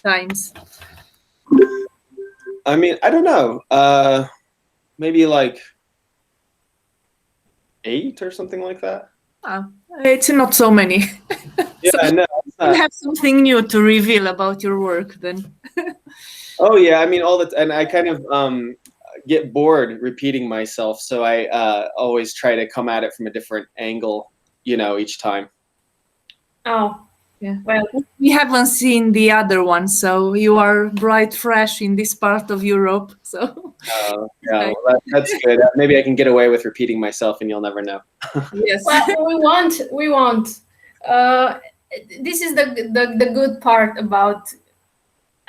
times? I mean, I don't know. Maybe like 8 or something like that. Ah, it's not so many. Yeah, So I know. It's you not. have something new to reveal about your work then. Oh yeah, I mean and I kind of get bored repeating myself, so I always try to come at it from a different angle, each time. Oh, Yeah. well, We haven't seen the other one, so you are bright fresh in this part of Europe. So Yeah, well, that's good. Maybe I can get away with repeating myself, and you'll never know. yes. well, we want. Uh, this is the good part about,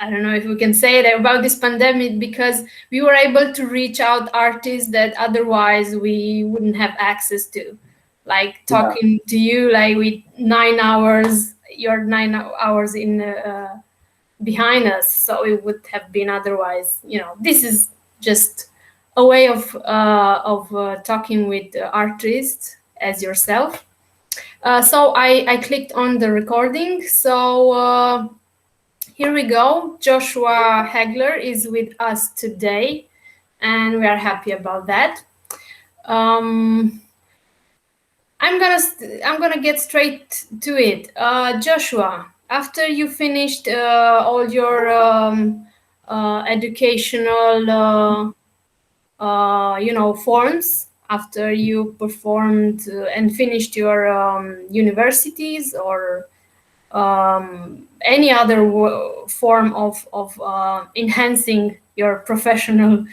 I don't know if we can say that, about this pandemic, because we were able to reach out artists that otherwise we wouldn't have access to. Like Yeah. talking to you, like with 9 hours, you're 9 hours in behind us, so it would have been otherwise. This is just a way of talking with artists as yourself. So I clicked on the recording. So here we go. Joshua Hagler is with us today, and we are happy about that. Um, I'm gonna get straight to it. Joshua, after you finished all your educational, forms, after you performed and finished your universities or any other form of enhancing your professional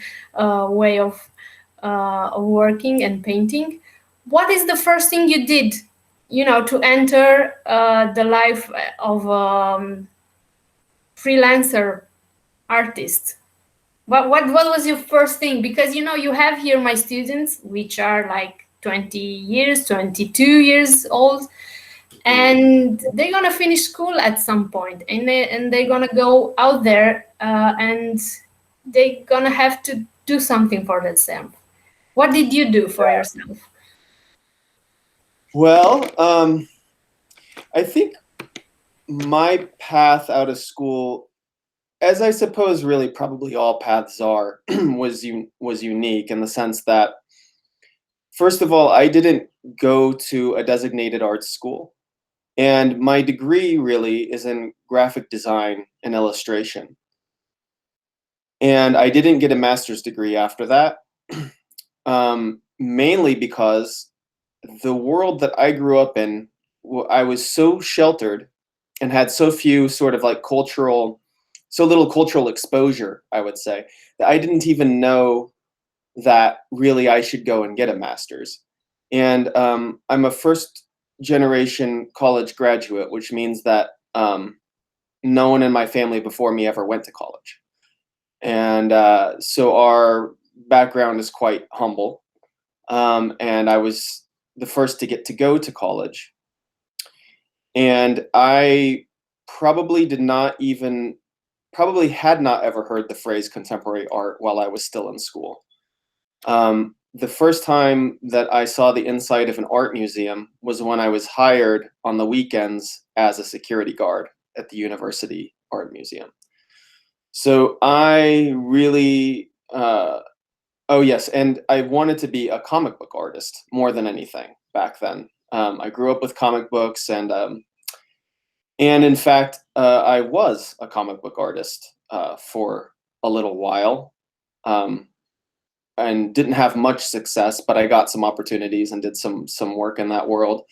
way of working and painting, what is the first thing you did, to enter the life of freelancer artist? What was your first thing? Because you have here my students, which are like 20 years, 22 years old, and they're gonna finish school at some point, and they're gonna go out there, and they're gonna have to do something for themselves. What did you do for yourself? Well, I think my path out of school, as I suppose really probably all paths are, was unique in the sense that, first of all, I didn't go to a designated arts school, and my degree really is in graphic design and illustration. And I didn't get a master's degree after that, mainly because the world that I grew up in, I was so sheltered and had so few sort of like so little cultural exposure, I would say, that I didn't even know that really I should go and get a master's. And I'm a first generation college graduate, which means that no one in my family before me ever went to college. And so our background is quite humble. And I was the first to get to go to college. And I probably had not ever heard the phrase contemporary art while I was still in school. The first time that I saw the inside of an art museum was when I was hired on the weekends as a security guard at the University Art Museum. So I really, oh yes, and I wanted to be a comic book artist more than anything back then. I grew up with comic books, and in fact, I was a comic book artist for a little while, and didn't have much success, but I got some opportunities and did some work in that world.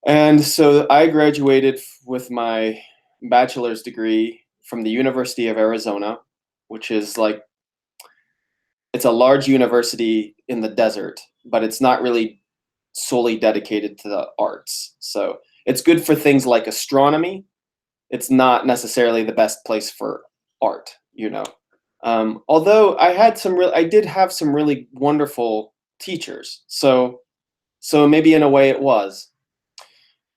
And so I graduated with my bachelor's degree from the University of Arizona, which is like, it's a large university in the desert, but it's not really solely dedicated to the arts. So it's good for things like astronomy. It's not necessarily the best place for art. Although I did have some really wonderful teachers. So maybe in a way it was.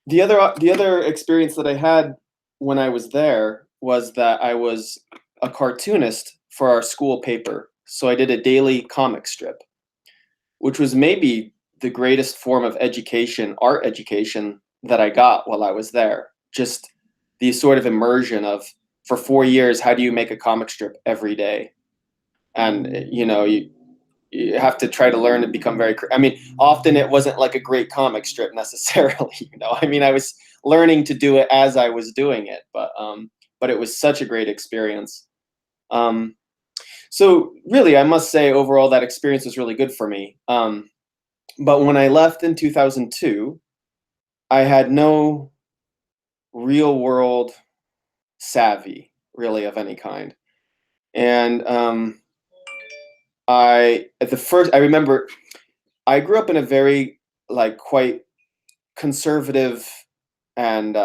The other experience that I had when I was there was that I was a cartoonist for our school paper. So I did a daily comic strip, which was maybe the greatest form of education, art education, that I got while I was there. Just the sort of immersion of, for 4 years, how do you make a comic strip every day? And you have to try to learn to become very. I mean, often it wasn't like a great comic strip necessarily. I mean, I was learning to do it as I was doing it, but it was such a great experience. So really, I must say, overall, that experience was really good for me. But when I left in 2002, I had no real world savvy, really, of any kind. And I remember I grew up in a very quite conservative and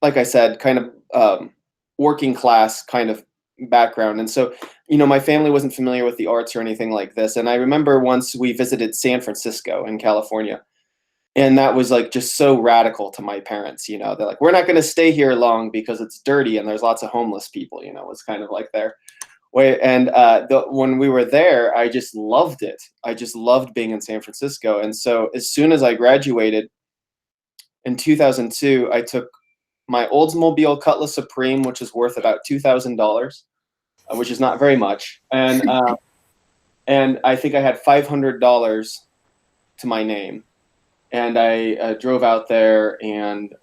like I said, kind of working class kind of background. And so, my family wasn't familiar with the arts or anything like this. And I remember once we visited San Francisco in California, and that was just so radical to my parents. They're like, we're not going to stay here long because it's dirty and there's lots of homeless people. It's kind of like their way. And when we were there, I just loved it. I just loved being in San Francisco. And so as soon as I graduated in 2002, I took my Oldsmobile Cutlass Supreme, which is worth about $2,000, which is not very much. And I think I had $500 to my name. And I drove out there and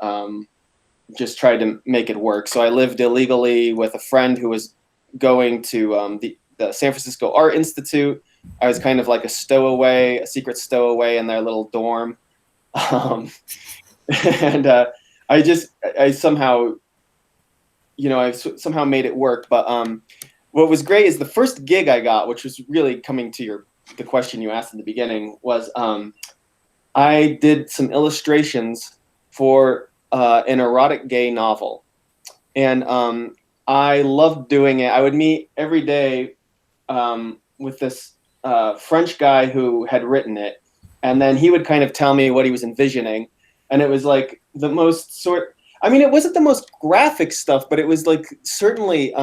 just tried to make it work. So I lived illegally with a friend who was going to the San Francisco Art Institute. I was kind of like a secret stowaway in their little dorm. And I somehow made it work. But what was great is the first gig I got, which was really coming to the question you asked in the beginning, was I did some illustrations for an erotic gay novel. And I loved doing it. I would meet every day with this French guy who had written it. And then he would kind of tell me what he was envisioning. And it was like the most it wasn't the most graphic stuff, but it was certainly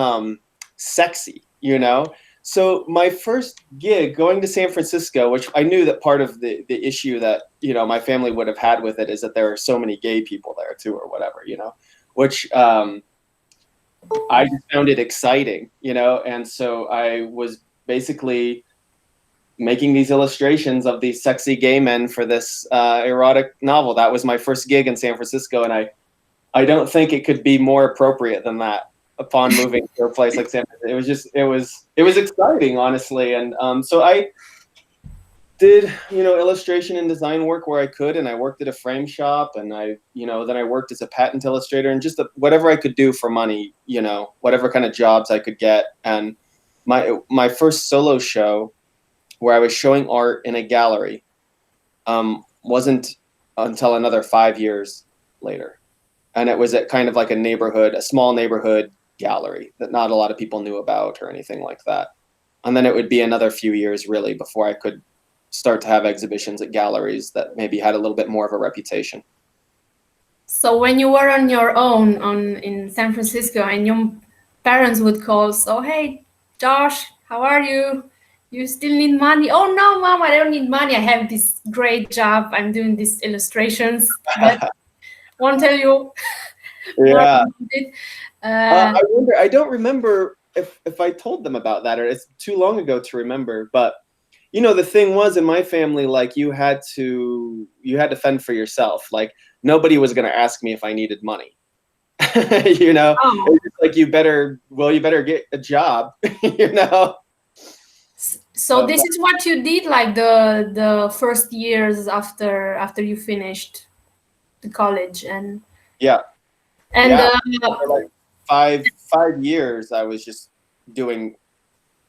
sexy, So my first gig going to San Francisco, which I knew that part of the issue that, my family would have had with it is that there are so many gay people there too, or whatever, which I just found it exciting, and so I was basically making these illustrations of these sexy gay men for this erotic novel. That was my first gig in San Francisco, and I don't think it could be more appropriate than that upon moving to a place like San Francisco. It was exciting, honestly. And so I did, illustration and design work where I could, and I worked at a frame shop, and then I worked as a patent illustrator, and just whatever I could do for money, whatever kind of jobs I could get. And my first solo show, where I was showing art in a gallery, wasn't until another 5 years later. And it was at kind of like a small neighborhood gallery that not a lot of people knew about or anything like that. And then it would be another few years really before I could start to have exhibitions at galleries that maybe had a little bit more of a reputation. So when you were on your own in San Francisco and your parents would call, so, hey, Josh, how are you? You still need money? Oh, no, Mom, I don't need money. I have this great job. I'm doing these illustrations. But won't tell you. Yeah. I wonder. I don't remember if I told them about that, or it's too long ago to remember. But the thing was, in my family, you had to fend for yourself. Nobody was going to ask me if I needed money. Oh. It's you better get a job. So this is what you did, the first years after you finished the college, and yeah. And for 5 years, I was just doing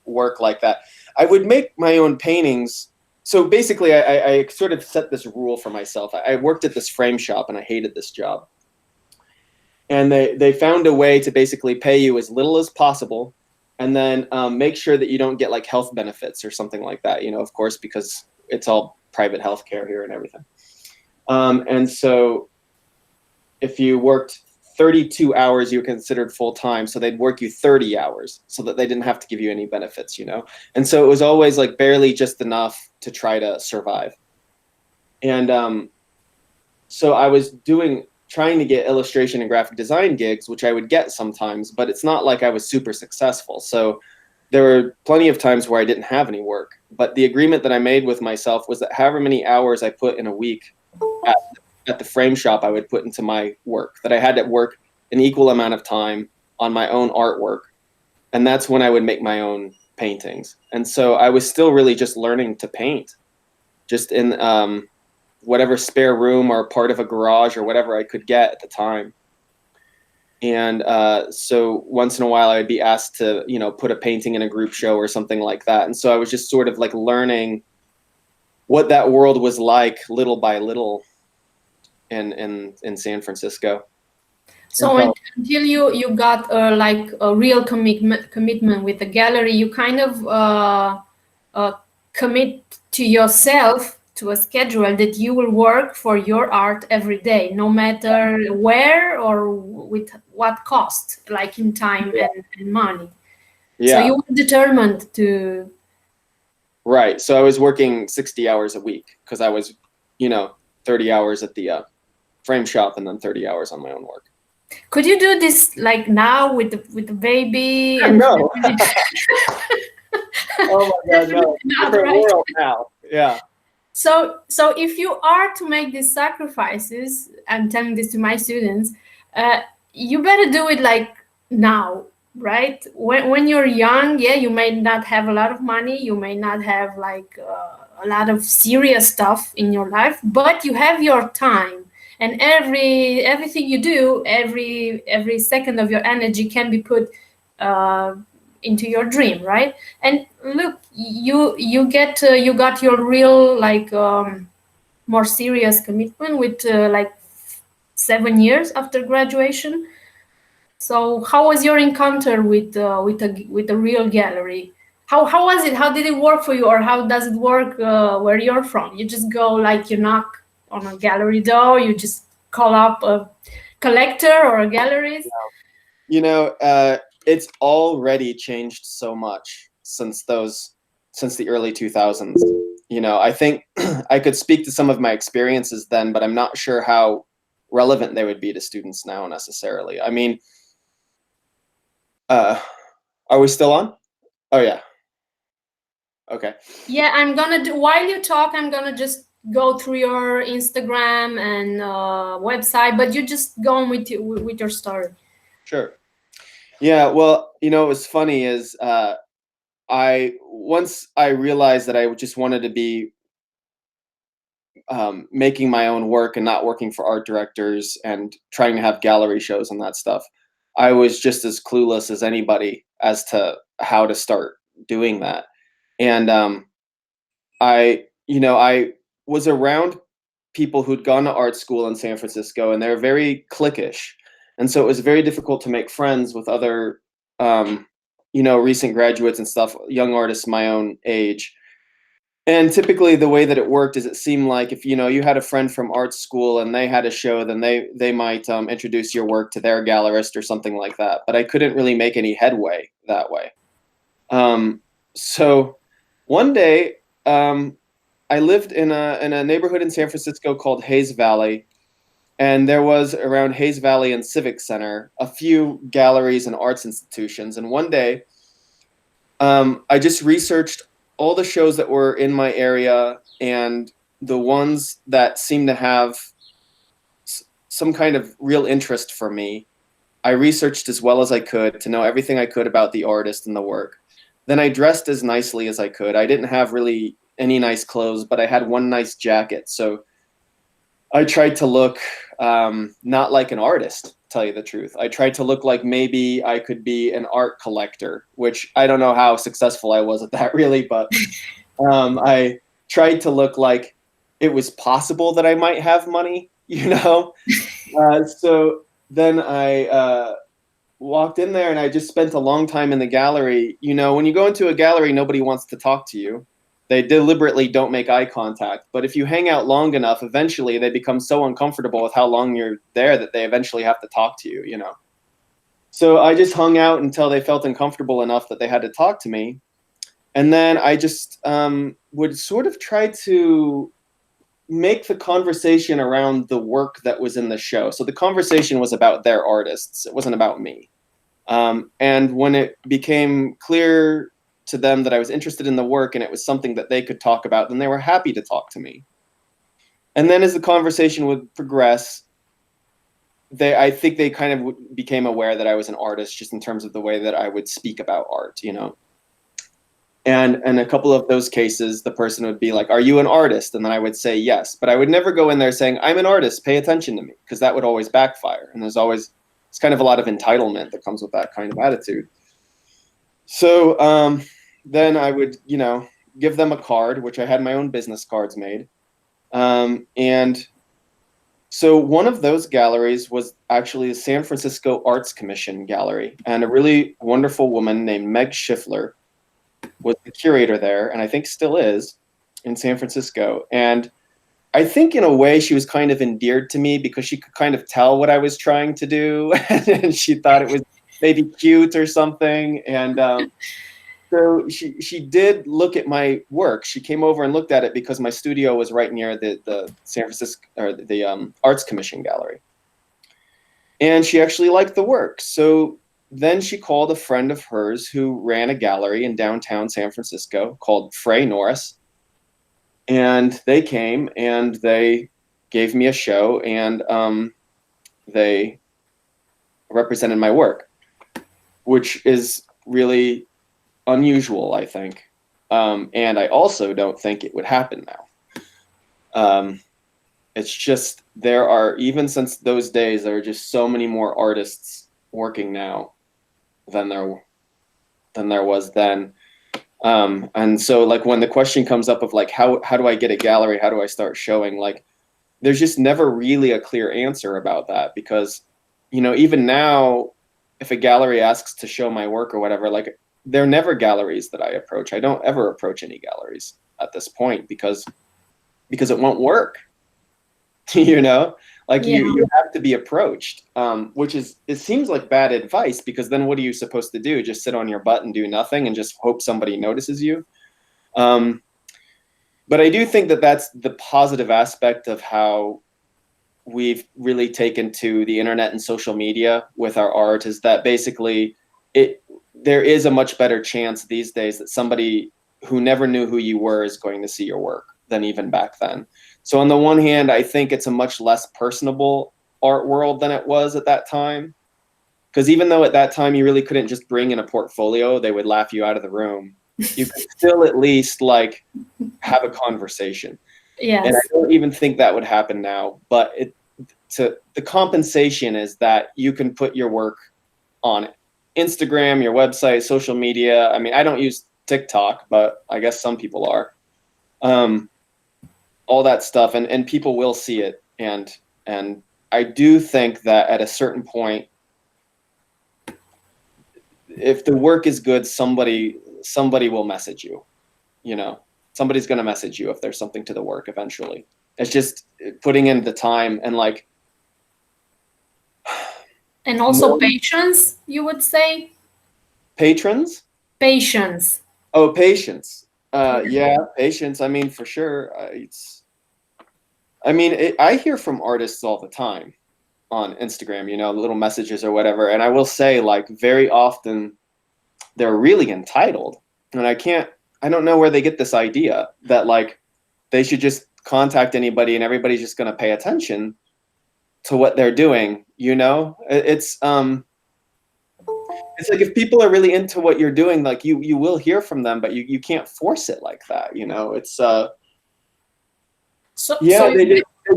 work like that. I would make my own paintings. So basically, I sort of set this rule for myself. I worked at this frame shop, and I hated this job. And they found a way to basically pay you as little as possible, and then make sure that you don't get health benefits or something like that. Of course, because it's all private health care here and everything. And so if you worked 32 hours, you were considered full-time, so they'd work you 30 hours so that they didn't have to give you any benefits, And so it was always barely just enough to try to survive. And so I was doing trying to get illustration and graphic design gigs, which I would get sometimes, but it's not like I was super successful. So there were plenty of times where I didn't have any work. But the agreement that I made with myself was that however many hours I put in a week at the frame shop, I would put into my work, that I had to work an equal amount of time on my own artwork. And that's when I would make my own paintings. And so I was still really just learning to paint, just in whatever spare room or part of a garage or whatever I could get at the time. And so once in a while I would be asked to, you know, put a painting in a group show or something like that. And so I was just sort of like learning what that world was like little by little in San Francisco. So until you got like a real commitment with the gallery, you kind of commit to yourself to a schedule that you will work for your art every day, no matter where or with what cost, like in time and money. Yeah. So you were determined to. Right. So I was working 60 hours a week because I was, you know, 30 hours at the frame shop and then 30 hours on my own work. Could you do this like now with the baby? And no. Oh my God, no. Different world now. Yeah. So if you are to make these sacrifices, I'm telling this to my students, you better do it like now, right? When you're young, yeah, you may not have a lot of money, you may not have like a lot of serious stuff in your life, but you have your time, and everything you do, every second of your energy can be put into your dream, right? And look, you got your real like more serious commitment with like 7 years after graduation. So how was your encounter with a real gallery? How was it? How did it work for you, or how does it work where you're from? You just go like you knock on a gallery door, you just call up a collector or a gallerist? You know, it's already changed so much since the early 2000s. You know, I think I could speak to some of my experiences then, but I'm not sure how relevant they would be to students now necessarily. I mean, are we still on? Oh yeah. Okay. Yeah, I'm gonna do, while you talk, I'm gonna just go through your Instagram and website, but you just go on with your story. Sure. Yeah, well, you know, what was funny is once I realized that I just wanted to be making my own work and not working for art directors and trying to have gallery shows and that stuff, I was just as clueless as anybody as to how to start doing that. And I was around people who'd gone to art school in San Francisco, and they're very cliquish. And so it was very difficult to make friends with other, recent graduates and stuff, young artists my own age. And typically the way that it worked is it seemed like if, you had a friend from art school and they had a show, then they might introduce your work to their gallerist or something like that. But I couldn't really make any headway that way. So one day I lived in a neighborhood in San Francisco called Hayes Valley. And there was around Hayes Valley and Civic Center a few galleries and arts institutions. And one day I just researched all the shows that were in my area and the ones that seemed to have some kind of real interest for me. I researched as well as I could to know everything I could about the artist and the work. Then I dressed as nicely as I could. I didn't have really any nice clothes, but I had one nice jacket. So I tried to look not like an artist, to tell you the truth. I tried to look like maybe I could be an art collector, which I don't know how successful I was at that really, but I tried to look like it was possible that I might have money, So then I walked in there and I just spent a long time in the gallery. When you go into a gallery, nobody wants to talk to you. They deliberately don't make eye contact. But if you hang out long enough, eventually they become so uncomfortable with how long you're there that they eventually have to talk to you, So I just hung out until they felt uncomfortable enough that they had to talk to me. And then I just would sort of try to make the conversation around the work that was in the show. So the conversation was about their artists. It wasn't about me. And when it became clear to them that I was interested in the work and it was something that they could talk about, then they were happy to talk to me. And then as the conversation would progress, I think they kind of became aware that I was an artist just in terms of the way that I would speak about art, you know. And in a couple of those cases, the person would be like, "Are you an artist?" And then I would say yes. But I would never go in there saying, "I'm an artist, pay attention to me," because that would always backfire. And it's kind of a lot of entitlement that comes with that kind of attitude. So then I would, you know, give them a card, which I had my own business cards made. And so one of those galleries was actually the San Francisco Arts Commission Gallery. And a really wonderful woman named Meg Schiffler was the curator there, and I think still is, in San Francisco. And I think in a way she was kind of endeared to me because she could kind of tell what I was trying to do, and she thought it was maybe cute or something. And so she did look at my work. She came over and looked at it because my studio was right near the San Francisco, or the Arts Commission Gallery. And she actually liked the work. So then she called a friend of hers who ran a gallery in downtown San Francisco called Frey Norris. And they came and they gave me a show, and they represented my work, which is really unusual, I think. And I also don't think it would happen now. It's just, even since those days, there are just so many more artists working now than there was then. And so like when the question comes up of like, how do I get a gallery? How do I start showing? Like, there's just never really a clear answer about that, because, you know, even now, if a gallery asks to show my work or whatever, like, they're never galleries that I approach. I don't ever approach any galleries at this point because it won't work. You know, like you have to be approached, which it seems like bad advice, because then what are you supposed to do? Just sit on your butt and do nothing and just hope somebody notices you? But I do think that that's the positive aspect of how we've really taken to the internet and social media with our art, is that basically there is a much better chance these days that somebody who never knew who you were is going to see your work than even back then. So on the one hand, I think it's a much less personable art world than it was at that time. Because even though at that time you really couldn't just bring in a portfolio, they would laugh you out of the room. You could still at least like have a conversation. Yes. And I don't even think that would happen now. But the compensation is that you can put your work on Instagram, your website, social media. I mean, I don't use TikTok, but I guess some people are. All that stuff, and people will see it. And I do think that at a certain point, if the work is good, somebody will message you. You know, somebody's going to message you if there's something to the work eventually. It's just putting in the time and like. And also patience, you would say? Patrons? Patience. Oh, patience. Yeah, patience. I mean, for sure. I hear from artists all the time on Instagram, you know, little messages or whatever. And I will say, like, very often they're really entitled. And I don't know where they get this idea that, like, they should just contact anybody and everybody's just going to pay attention to what they're doing, you know? It's like if people are really into what you're doing, like you will hear from them, but you can't force it like that, you know? It's they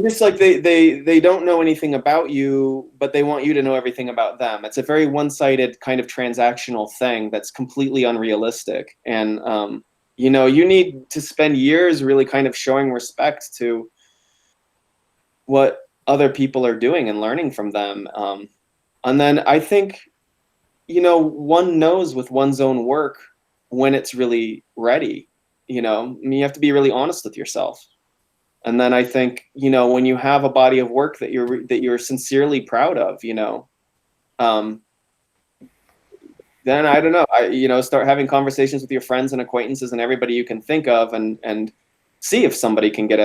just like they don't know anything about you, but they want you to know everything about them. It's a very one-sided kind of transactional thing that's completely unrealistic. And you know, you need to spend years really kind of showing respect to what other people are doing and learning from them. And then I think, you know, one knows with one's own work when it's really ready. You know, I mean, you have to be really honest with yourself. And then I think, you know, when you have a body of work that you're sincerely proud of, you know, then I don't know, start having conversations with your friends and acquaintances and everybody you can think of, and see if somebody can get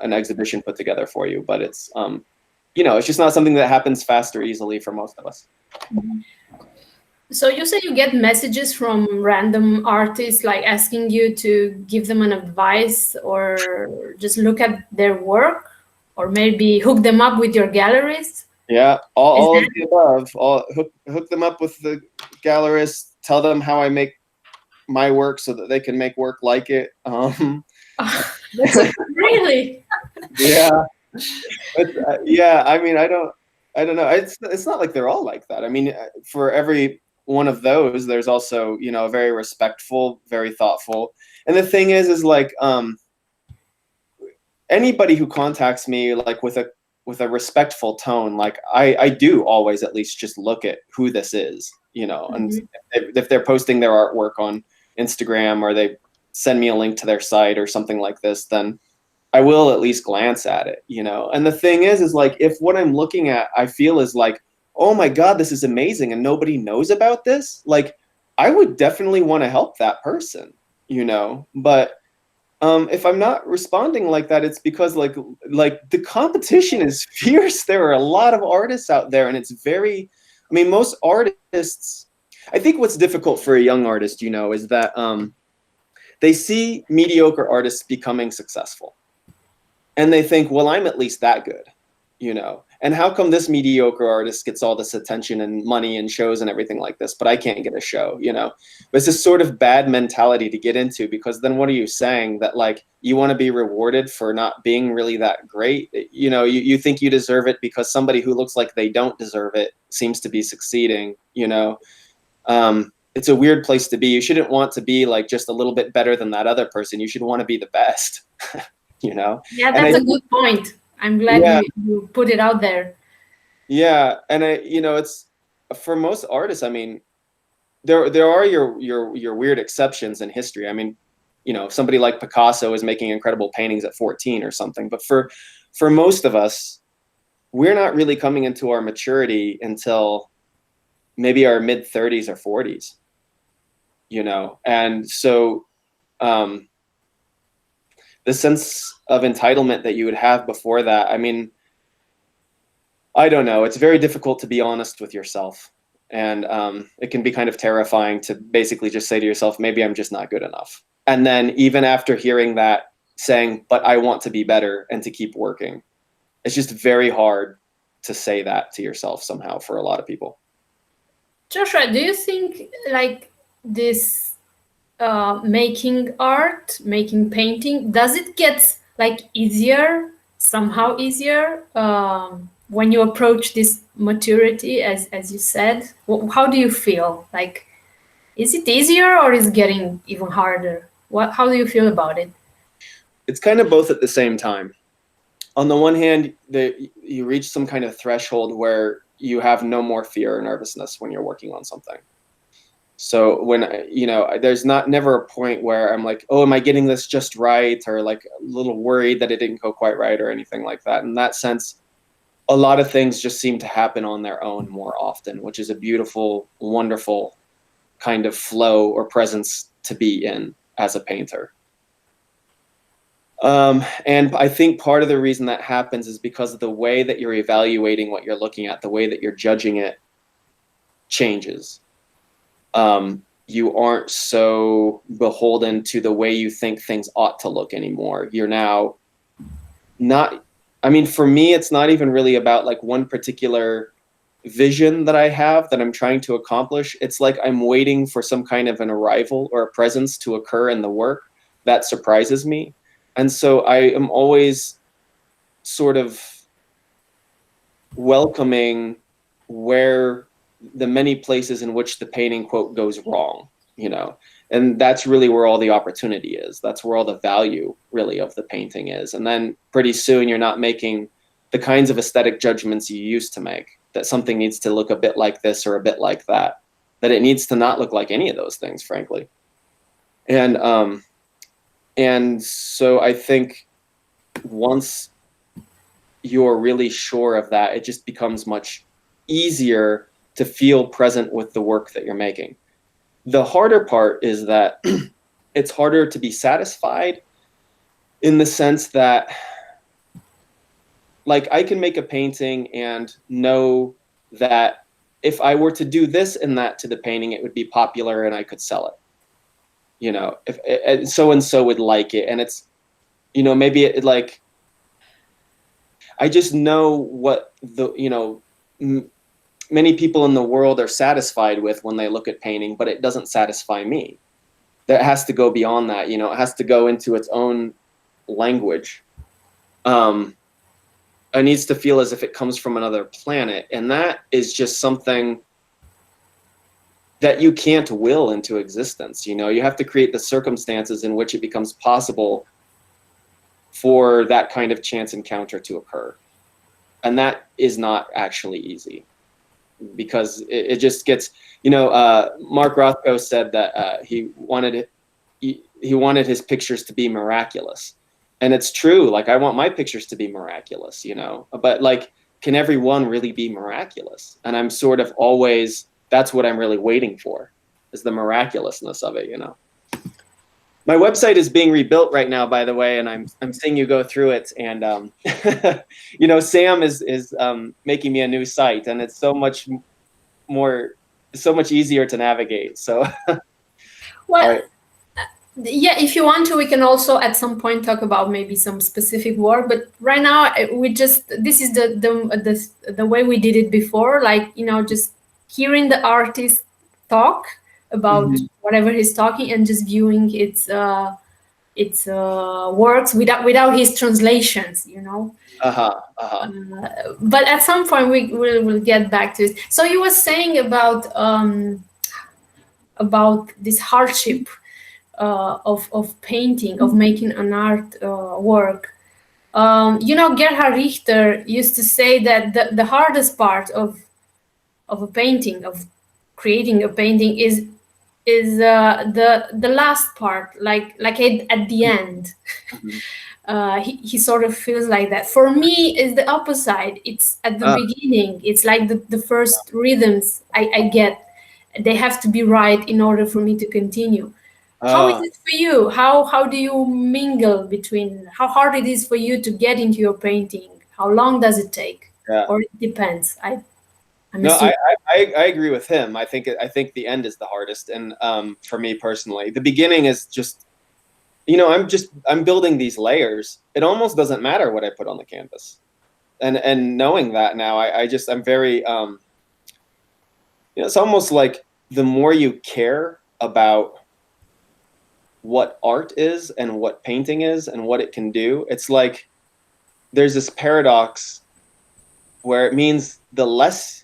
an exhibition put together for you. But it's it's just not something that happens fast or easily for most of us. So you say you get messages from random artists like asking you to give them an advice or just look at their work or maybe hook them up with your galleries? Yeah, all of the above. Hook them up with the gallerist, tell them how I make my work so that they can make work like it. Really? Yeah. Yeah, I mean, I don't know. It's not like they're all like that. I mean, for every one of those, there's also, very respectful, very thoughtful. And the thing is like, anybody who contacts me like with a respectful tone, like I do always at least just look at who this is, and if they're posting their artwork on Instagram or they send me a link to their site or something like this, then I will at least glance at it, And the thing is like, if what I'm looking at, I feel is like, oh my God, this is amazing and nobody knows about this, like, I would definitely want to help that person, But if I'm not responding like that, it's because like the competition is fierce. There are a lot of artists out there, and it's most artists, I think what's difficult for a young artist, is that they see mediocre artists becoming successful. And they think, well, I'm at least that good, And how come this mediocre artist gets all this attention and money and shows and everything like this, but I can't get a show, But it's this sort of bad mentality to get into, because then what are you saying? That like you want to be rewarded for not being really that great? You think you deserve it because somebody who looks like they don't deserve it seems to be succeeding, It's a weird place to be. You shouldn't want to be like just a little bit better than that other person. You should want to be the best. Yeah, that's a good point. I'm glad you put it out there. Yeah, and it's for most artists. I mean, there are your weird exceptions in history. I mean, somebody like Picasso is making incredible paintings at 14 or something. But for most of us, we're not really coming into our maturity until maybe our mid 30s or 40s. And so. The sense of entitlement that you would have before that, I mean, I don't know. It's very difficult to be honest with yourself. And it can be kind of terrifying to basically just say to yourself, maybe I'm just not good enough. And then even after hearing that, saying, but I want to be better and to keep working. It's just very hard to say that to yourself somehow for a lot of people. Joshua, do you think like this making art, making painting, does it get like somehow easier when you approach this maturity, as you said? How do you feel? Like, is it easier or is it getting even harder? How do you feel about it? It's kind of both at the same time. On the one hand, you reach some kind of threshold where you have no more fear or nervousness when you're working on something. So when, there's never a point where I'm like, oh, am I getting this just right? Or like a little worried that it didn't go quite right or anything like that. In that sense, a lot of things just seem to happen on their own more often, which is a beautiful, wonderful kind of flow or presence to be in as a painter. And I think part of the reason that happens is because of the way that you're evaluating what you're looking at, the way that you're judging it changes. You aren't so beholden to the way you think things ought to look anymore. You're now not, I mean, for me, it's not even really about like one particular vision that I have that I'm trying to accomplish. It's like I'm waiting for some kind of an arrival or a presence to occur in the work that surprises me. And so I am always sort of welcoming where the many places in which the painting, quote, goes wrong, and that's really where all the opportunity is. That's where all the value really of the painting is. And then pretty soon you're not making the kinds of aesthetic judgments you used to make, that something needs to look a bit like this or a bit like that it needs to not look like any of those things, frankly. And so I think once you're really sure of that, it just becomes much easier to feel present with the work that you're making. The harder part is that it's harder to be satisfied in the sense that, like, I can make a painting and know that if I were to do this and that to the painting, it would be popular and I could sell it. You know, if so and so would like it, and it's, you know, maybe it like, I just know what the, you know, many people in the world are satisfied with when they look at painting, but it doesn't satisfy me. That has to go beyond that. You know, it has to go into its own language. It needs to feel as if it comes from another planet, and that is just something that you can't will into existence. You know, you have to create the circumstances in which it becomes possible for that kind of chance encounter to occur, and that is not actually easy, because it just gets, you know, Mark Rothko said that he wanted his pictures to be miraculous. And it's true. Like, I want my pictures to be miraculous, you know, but like, can everyone really be miraculous? And I'm sort of always, that's what I'm really waiting for, is the miraculousness of it, you know. My website is being rebuilt right now, by the way, and I'm seeing you go through it. And you know, Sam is making me a new site, and it's so much easier to navigate. So, well, right. Yeah, if you want to, we can also at some point talk about maybe some specific work. But right now, we just, this is the way we did it before. Like, you know, just hearing the artist talk about whatever he's talking and just viewing its works without his translations, you know. But at some point we'll get back to it. So you were saying about this hardship of painting, of making an art work. You know, Gerhard Richter used to say that the hardest part of a painting, of creating a painting, is the last part, like at the end. He sort of feels like that. For me, it's the opposite. It's at the beginning. It's like the first rhythms I get. They have to be right in order for me to continue. How is it for you? How do you mingle between, how hard it is for you to get into your painting? How long does it take? Yeah. Or it depends? I agree with him. I think the end is the hardest. And for me personally, the beginning is just, you know, I'm building these layers. It almost doesn't matter what I put on the canvas. And knowing that now, I'm very, you know, it's almost like the more you care about what art is and what painting is and what it can do, it's like there's this paradox where it means the less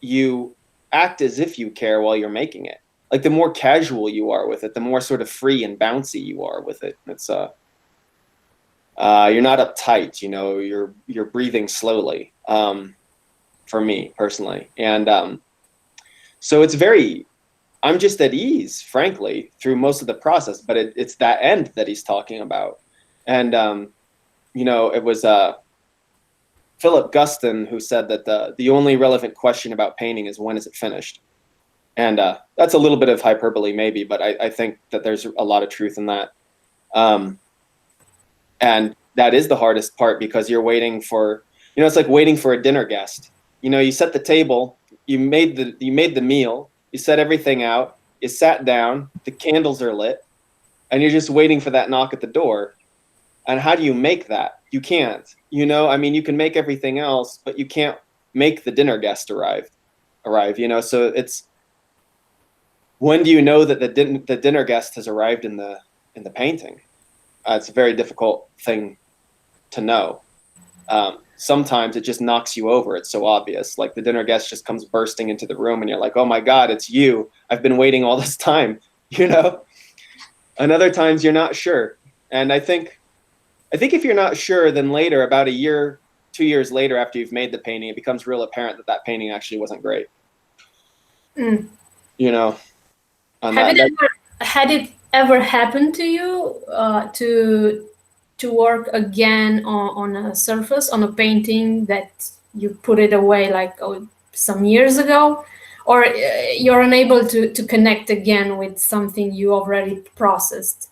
you act as if you care while you're making it, like the more casual you are with it, the more sort of free and bouncy you are with it. It's you're not uptight, you know, you're breathing slowly, for me personally. And so it's very, I'm just at ease, frankly, through most of the process, but it's that end that he's talking about. And, you know, it was Philip Guston who said that the only relevant question about painting is, when is it finished? And that's a little bit of hyperbole maybe, but I think that there's a lot of truth in that. And that is the hardest part, because you're waiting for, you know, it's like waiting for a dinner guest. You know, you set the table, you made the meal, you set everything out, you sat down, the candles are lit, and you're just waiting for that knock at the door. And how do you make that? You can't. You know, I mean, you can make everything else, but you can't make the dinner guest arrive. You know, so it's, when do you know that the dinner guest has arrived in the painting? It's a very difficult thing to know. Sometimes it just knocks you over. It's so obvious. Like the dinner guest just comes bursting into the room and you're like, oh my God, it's you. I've been waiting all this time, you know? And other times you're not sure. And I think if you're not sure, then later, about a year, 2 years later, after you've made the painting, it becomes real apparent that painting actually wasn't great. You know? Had it ever happened to you to work again on a surface, on a painting that you put it away like some years ago, or you're unable to connect again with something you already processed?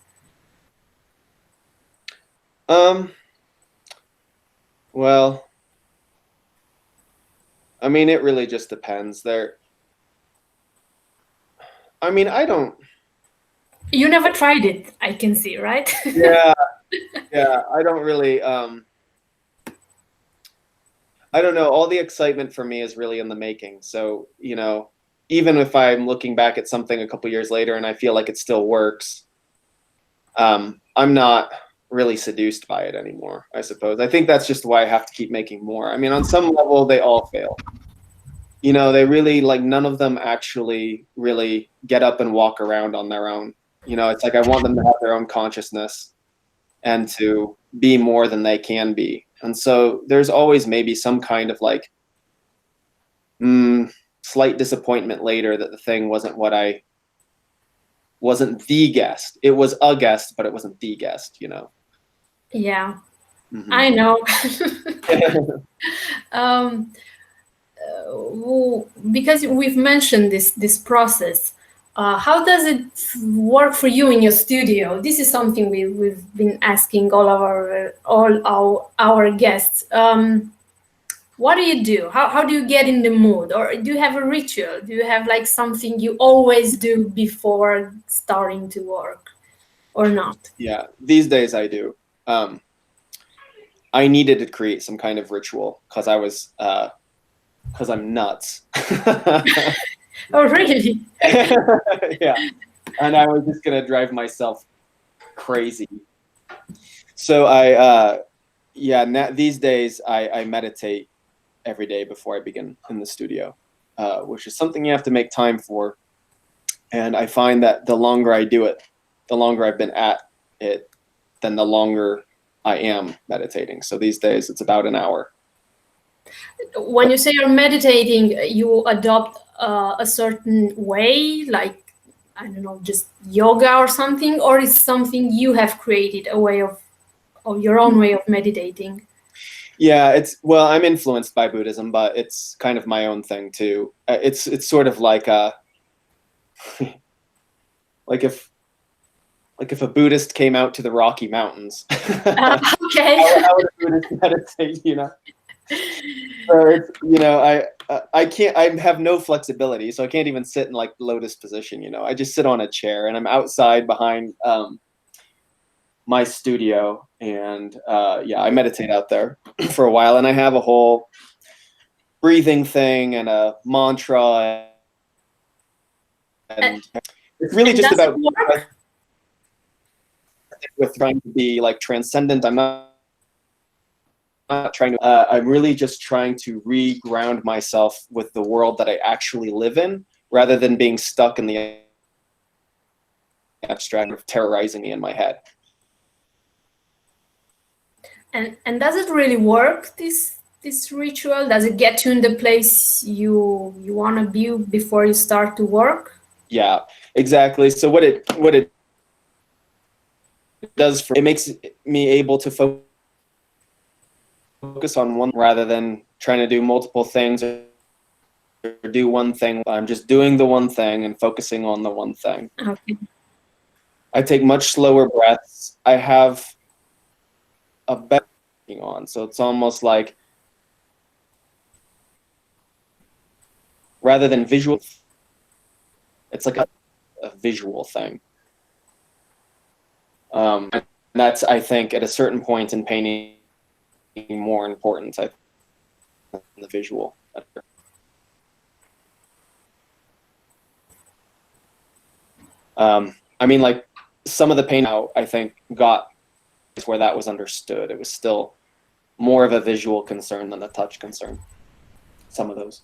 Well, I mean, it really just depends. I mean, I don't. You never tried it, I can see, right? Yeah, yeah. I don't really. I don't know. All the excitement for me is really in the making. So, even if I'm looking back at something a couple years later and I feel like it still works, I'm not really seduced by it anymore, I suppose. I think that's just why I have to keep making more. I mean, on some level, they all fail. They really, like, none of them actually really get up and walk around on their own. It's like I want them to have their own consciousness and to be more than they can be. And so there's always maybe some kind of like slight disappointment later that the thing wasn't wasn't the guest. It was a guest, but it wasn't the guest, Yeah, Mm-hmm. I know. Because we've mentioned this process, how does it work for you in your studio? This is something we've been asking all our guests. What do you do? How do you get in the mood? Or do you have a ritual? Do you have like something you always do before starting to work or not? Yeah, these days I do. I needed to create some kind of ritual because I'm nuts. Oh, really? Yeah, and I was just gonna drive myself crazy. So these days I meditate every day before I begin in the studio, which is something you have to make time for. And I find that the longer I do it, the longer I've been at it, then the longer I am meditating. So these days it's about an hour. When you say you're meditating, you adopt a certain way, like, I don't know, just yoga or something, or is something you have created, a way of your own way of meditating? Yeah, I'm influenced by Buddhism, but it's kind of my own thing too. It's sort of like like if a Buddhist came out to the Rocky Mountains. Okay. How would a Buddhist meditate? So I can't. I have no flexibility, so I can't even sit in like lotus position. I just sit on a chair, and I'm outside behind my studio, and I meditate out there for a while, and I have a whole breathing thing and a mantra, and it's really just about with trying to be like transcendent. I'm not trying to. I'm really just trying to re-ground myself with the world that I actually live in, rather than being stuck in the abstract of terrorizing me in my head. And does it really work, this ritual? Does it get you in the place you want to be before you start to work? Yeah, exactly. So what it does it makes me able to focus on one rather than trying to do multiple things or do one thing. I'm just doing the one thing and focusing on the one thing. Okay. I take much slower breaths. I have a better on, so it's almost like rather than visual, it's like a visual thing. And that's, I think, at a certain point in painting, more important than the visual. I mean, like some of the paint now, I think, got where that was understood. It was still more of a visual concern than a touch concern. Some of those.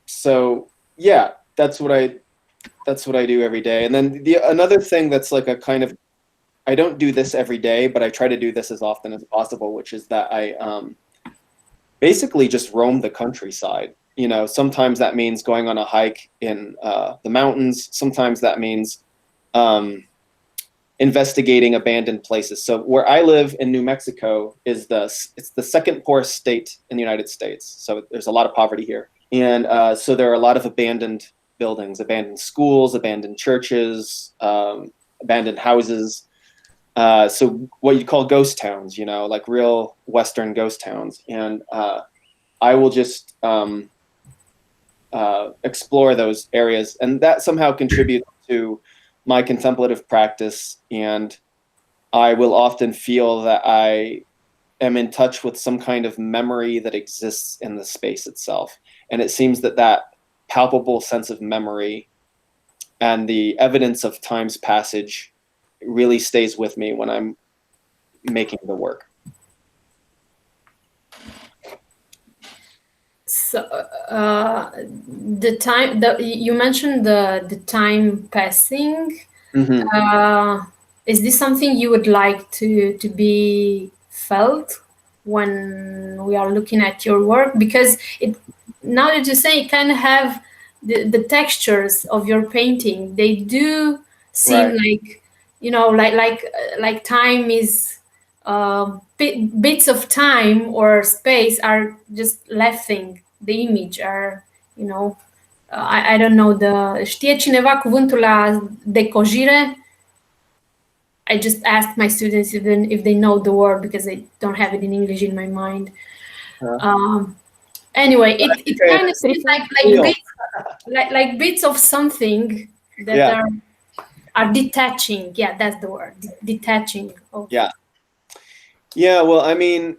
So yeah, that's what I do every day. And then another thing that's like a kind of, I don't do this every day, but I try to do this as often as possible, which is that I basically just roam the countryside. Sometimes that means going on a hike in the mountains. Sometimes that means investigating abandoned places. So where I live in New Mexico it's the second poorest state in the United States. So there's a lot of poverty here. And so there are a lot of abandoned buildings, abandoned schools, abandoned churches, abandoned houses. So what you call ghost towns, like real Western ghost towns. And I will just explore those areas. And that somehow contributes to my contemplative practice. And I will often feel that I am in touch with some kind of memory that exists in the space itself. And it seems that that palpable sense of memory and the evidence of time's passage really stays with me when I'm making the work. So the time that you mentioned, the time passing. Mm-hmm. Is this something you would like to be felt when we are looking at your work? Because it, now that you say, it kind of have the textures of your painting. They do seem Right. like, like time is bits of time or space are just lefting the image, are, I don't know, știe cineva cuvântul la decojire? I just asked my students even if they know the word, because I don't have it in English in my mind. Anyway, it kind of seems like bits of something that are detaching. Yeah, that's the word. Detaching. Yeah. Yeah. Well, I mean,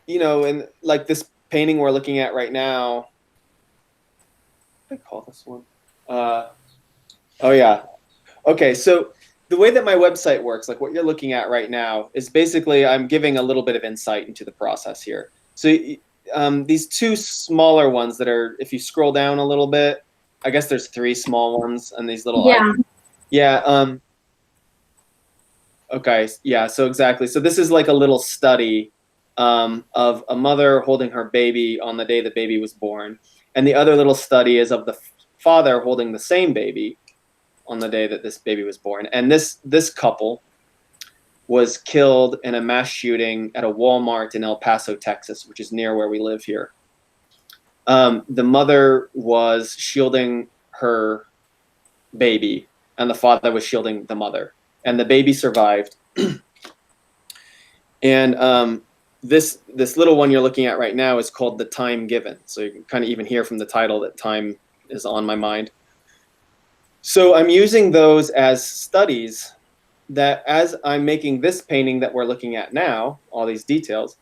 and like this painting we're looking at right now. What do I call this one? Oh yeah. Okay. So the way that my website works, like what you're looking at right now, is basically I'm giving a little bit of insight into the process here. So these two smaller ones that are, if you scroll down a little bit, I guess there's three small ones and these little icons. Yeah. Okay. Yeah. So exactly. So this is like a little study of a mother holding her baby on the day the baby was born, and the other little study is of the father holding the same baby on the day that this baby was born. And this couple was killed in a mass shooting at a Walmart in El Paso, Texas, which is near where we live here. The mother was shielding her baby, and the father was shielding the mother, and the baby survived. And this little one you're looking at right now is called The Time Given. So you can kind of even hear from the title that time is on my mind. So I'm using those as studies that, as I'm making this painting that we're looking at now, all these details,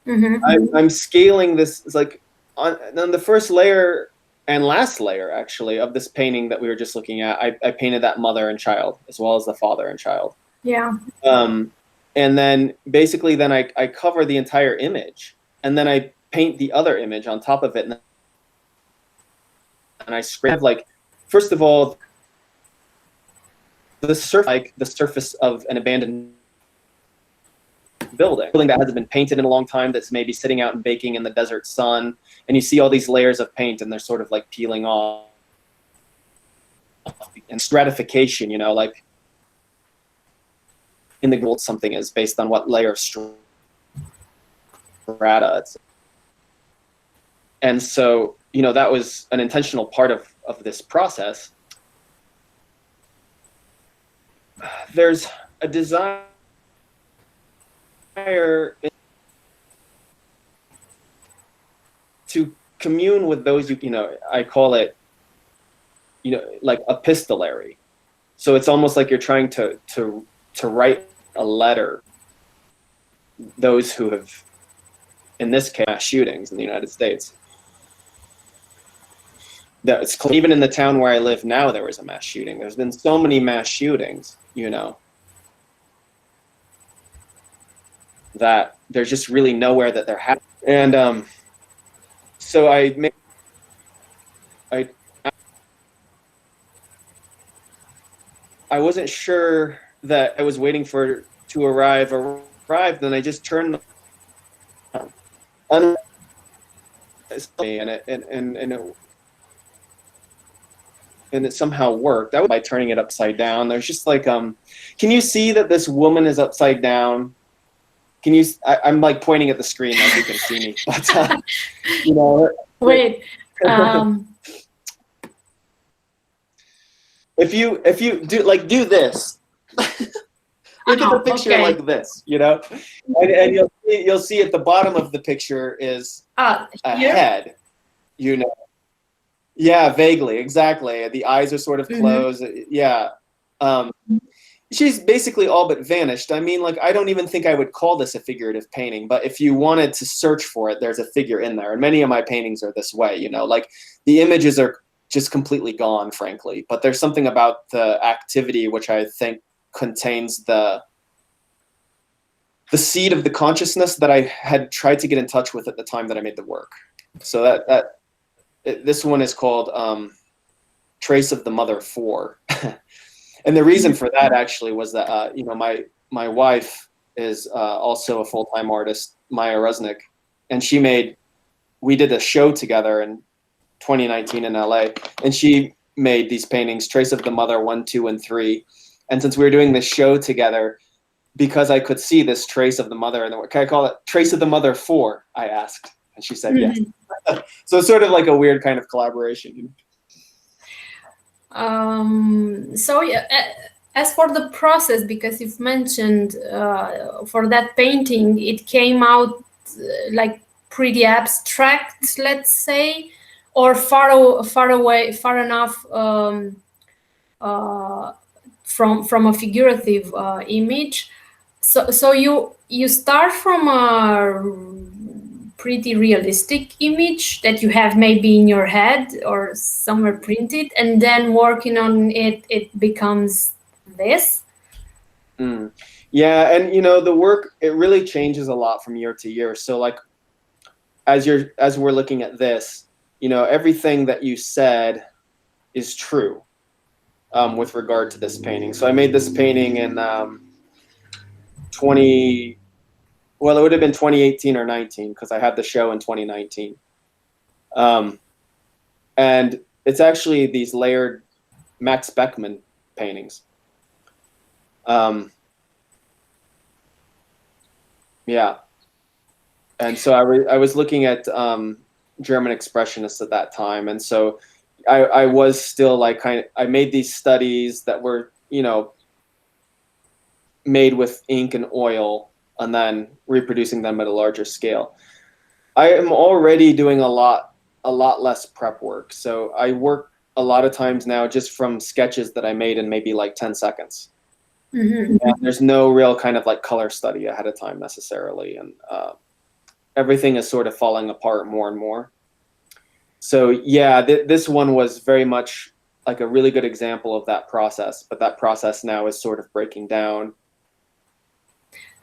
I'm scaling this. It's like on the first layer and last layer, actually, of this painting that we were just looking at, I painted that mother and child as well as the father and child. Yeah. And then basically then I cover the entire image, and then I paint the other image on top of it. And I scrape, like, first of all, the surface of an abandoned building that hasn't been painted in a long time, that's maybe sitting out and baking in the desert sun, and you see all these layers of paint and they're sort of like peeling off. And stratification, like in the gold, something is based on what layer of strata it's. And so, that was an intentional part of this process. There's a desire to commune with those I call it, like epistolary. So it's almost like you're trying to write a letter. Those who have, in this case, mass shootings in the United States. That's even in the town where I live now, there was a mass shooting. There's been so many mass shootings, that there's just really nowhere that they're happening. And so I wasn't sure that I was waiting for to arrive, then I just turned on and it somehow worked. That was by turning it upside down. There's just like, can you see that this woman is upside down? Can you? I'm like pointing at the screen like you can see me, but Wait. If you do this, Look at the Oh, picture okay. like this, and you'll see at the bottom of the picture is a Here? head, Yeah, vaguely, exactly. The eyes are sort of closed. Yeah. She's basically all but vanished. I mean, like, I don't even think I would call this a figurative painting, but if you wanted to search for it, there's a figure in there. And many of my paintings are this way, like the images are just completely gone, frankly. But there's something about the activity which I think contains the seed of the consciousness that I had tried to get in touch with at the time that I made the work. So this one is called Trace of the Mother 4. And the reason for that actually was that, my wife is also a full-time artist, Maya Resnick, and we did a show together in 2019 in LA, and she made these paintings, Trace of the Mother 1, 2, and 3. And since we were doing this show together, because I could see this trace of the mother, and can I call it Trace of the Mother 4? I asked, and she said yes. So it's sort of like a weird kind of collaboration. So yeah, as for the process, because you've mentioned for that painting, it came out like pretty abstract, let's say, or far away, far enough from a figurative image. So you start from a pretty realistic image that you have maybe in your head or somewhere printed, and then working on it becomes this. Yeah, and the work, it really changes a lot from year to year. So like as we're looking at this, everything that you said is true with regard to this painting. So I made this painting in well, it would have been 2018 or 19 because I had the show in 2019. And it's actually these layered Max Beckmann paintings. Yeah. And so I was looking at German expressionists at that time. And so I was still like I made these studies that were, made with ink and oil and then reproducing them at a larger scale. I am already doing a lot less prep work. So I work a lot of times now just from sketches that I made in maybe like 10 seconds. And there's no real kind of like color study ahead of time necessarily. And everything is sort of falling apart more and more. So yeah, this one was very much like a really good example of that process, but that process now is sort of breaking down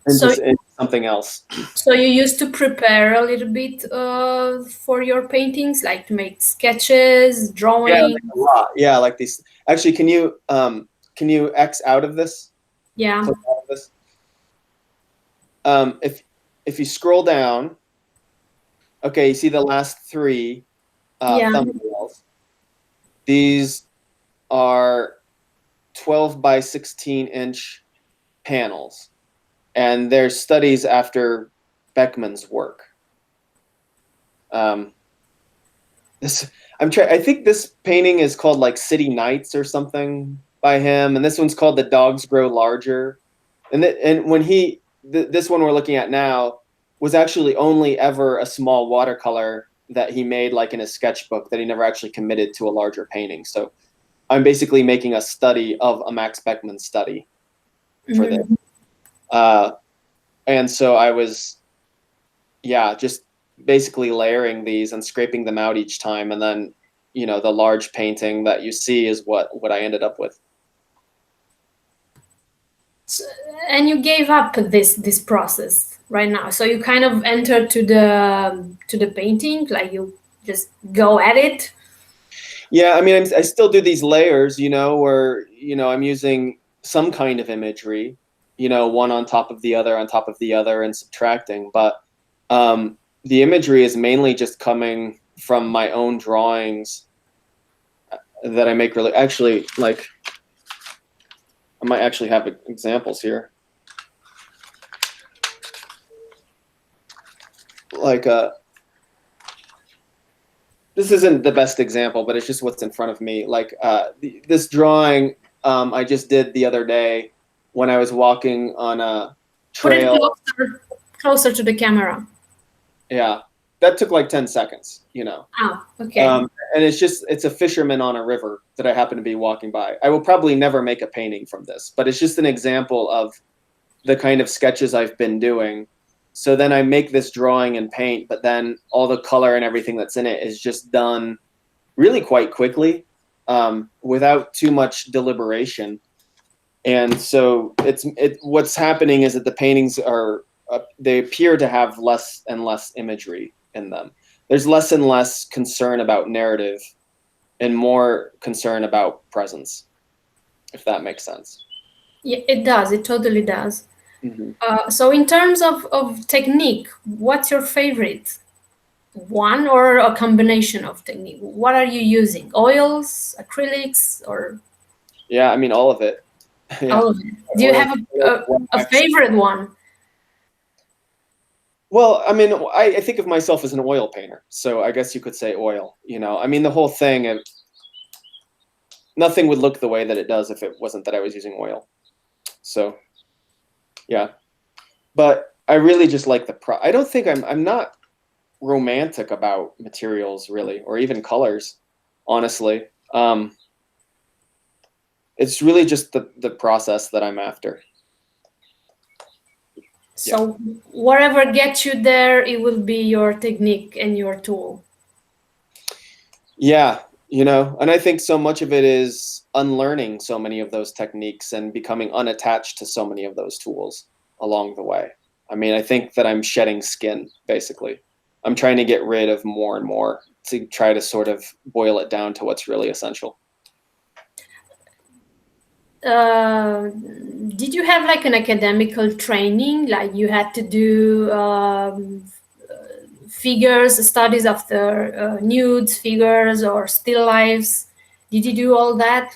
into something else. So you used to prepare a little bit for your paintings, like to make sketches, drawings? Yeah, like a lot. Yeah, like these. Actually, can you X out of this? Yeah. Click out of this. If you scroll down, okay, you see the last 3 thumbnails. These are 12 by 16 inch panels, and they're studies after Beckmann's work. I think this painting is called like City Nights or something by him, and this one's called The Dogs Grow Larger. And when this one we're looking at now was actually only ever a small watercolor that he made like in his sketchbook that he never actually committed to a larger painting. So I'm basically making a study of a Max Beckmann study for this. And so I was, just basically layering these and scraping them out each time. And then, the large painting that you see is what I ended up with. And you gave up this process right now. So you kind of enter to the painting, like you just go at it. Yeah, I mean, I still do these layers, where, I'm using some kind of imagery, one on top of the other and subtracting. But the imagery is mainly just coming from my own drawings that I make really, actually, like, I might actually have examples here. Like, this isn't the best example, but it's just what's in front of me. Like this drawing I just did the other day when I was walking on a Put it trail. closer to the camera. Yeah, that took like 10 seconds, Oh, okay. And it's a fisherman on a river that I happen to be walking by. I will probably never make a painting from this, but it's just an example of the kind of sketches I've been doing. So then I make this drawing and paint, but then all the color and everything that's in it is just done really quite quickly, without too much deliberation. And so what's happening is that the paintings they appear to have less and less imagery in them. There's less and less concern about narrative and more concern about presence, if that makes sense. Yeah, it does. It totally does. Mm-hmm. So in terms of technique, what's your favorite? One or a combination of technique? What are you using? Oils, acrylics, or? Yeah, I mean, all of it. Yeah. All of it. Do you have a favorite one? Well, I mean, I think of myself as an oil painter, so I guess you could say oil. I mean, the whole thing, nothing would look the way that it does if it wasn't that I was using oil. So, yeah. But I really just like I don't think I'm not romantic about materials really, or even colors, honestly. It's really just the process that I'm after. So whatever gets you there, it will be your technique and your tool. Yeah, and I think so much of it is unlearning so many of those techniques and becoming unattached to so many of those tools along the way. I mean, I think that I'm shedding skin, basically. I'm trying to get rid of more and more to try to sort of boil it down to what's really essential. Did you have like an academical training, like you had to do figures, studies of the nudes, figures, or still lifes? Did you do all that?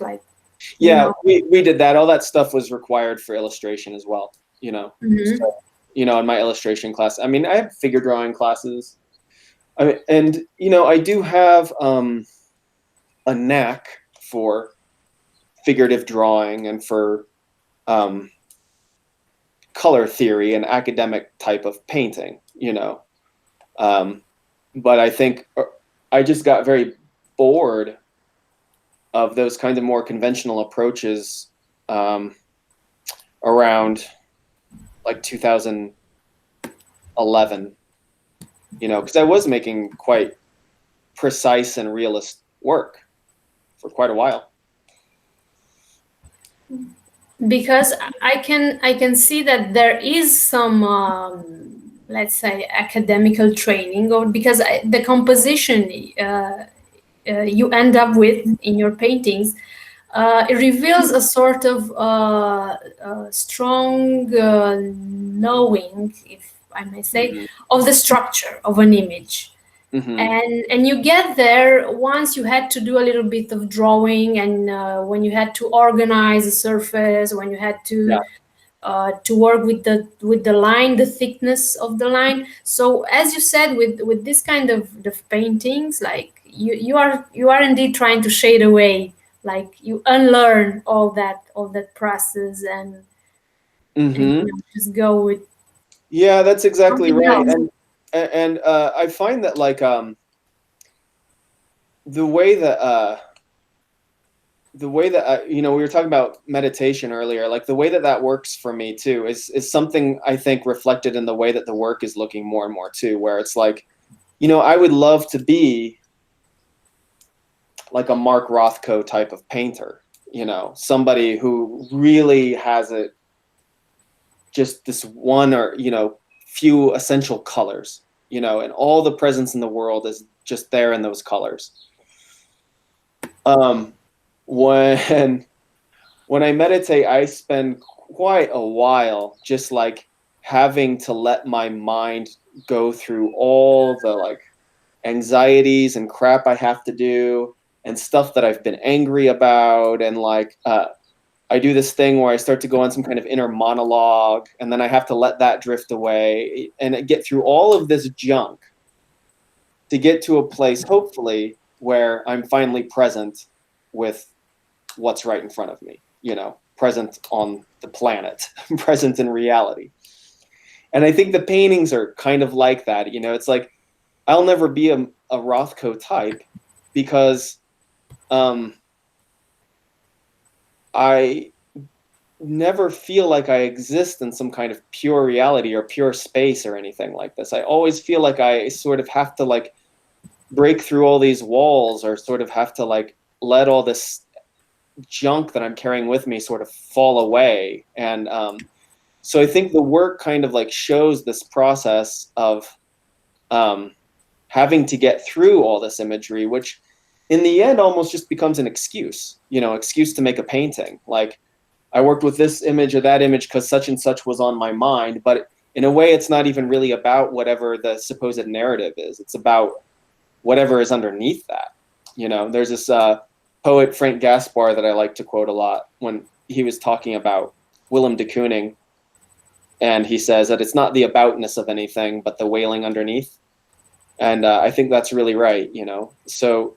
Yeah, we did that. All that stuff was required for illustration as well, Mm-hmm. So, in my illustration class. I mean, I have figure drawing classes. And I do have a knack for figurative drawing and for color theory and academic type of painting, but I think I just got very bored of those kinds of more conventional approaches around like 2011, because I was making quite precise and realist work for quite a while. Because I can see that there is some let's say academical training, or because the composition you end up with in your paintings, it reveals a sort of strong knowing, if I may say, Mm-hmm. of the structure of an image. Mm-hmm. And you get there once you had to do a little bit of drawing, and when you had to organize the surface, when you had to work with the line, the thickness of the line. So as you said, with this kind of paintings, like you are indeed trying to shade away, like you unlearn all that process and, Mm-hmm. and just go with. Yeah, that's exactly right. Else. And I find that like the way that we were talking about meditation earlier, like the way that works for me too is something I think reflected in the way that the work is looking more and more too, where it's like, I would love to be like a Mark Rothko type of painter, somebody who really has just this one or few essential colors, and all the presence in the world is just there in those colors. When I meditate, I spend quite a while just like having to let my mind go through all the like anxieties and crap I have to do and stuff that I've been angry about, and like I do this thing where I start to go on some kind of inner monologue, and then I have to let that drift away and get through all of this junk to get to a place, hopefully, where I'm finally present with what's right in front of me, present on the planet, present in reality. And I think the paintings are kind of like that. You know, it's like I'll never be a Rothko type because I never feel like I exist in some kind of pure reality or pure space or anything like this. I always feel like I sort of have to like break through all these walls, or sort of have to like let all this junk that I'm carrying with me sort of fall away. And so I think the work kind of like shows this process of having to get through all this imagery, which in the end almost just becomes an excuse, you know, excuse to make a painting. Like, I worked with this image or that image because such and such was on my mind, but in a way it's not even really about whatever the supposed narrative is. It's about whatever is underneath that. You know, there's this poet, Frank Gaspar, that I like to quote a lot when he was talking about Willem de Kooning, and he says that it's not the aboutness of anything, but the wailing underneath. And I think that's really right, you know. So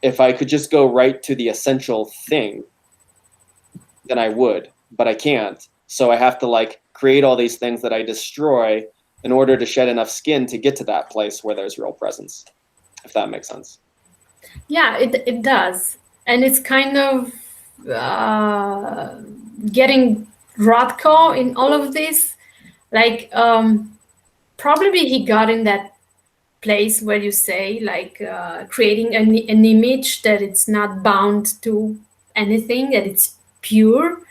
if I could just go right to the essential thing, then I would, but I can't. So I have to like create all these things that I destroy in order to shed enough skin to get to that place where there's real presence, if that makes sense. Yeah, it does. And it's kind of getting Rothko in all of this. Like, probably he got in that place where you say, like, creating an image that it's not bound to anything, that it's pure.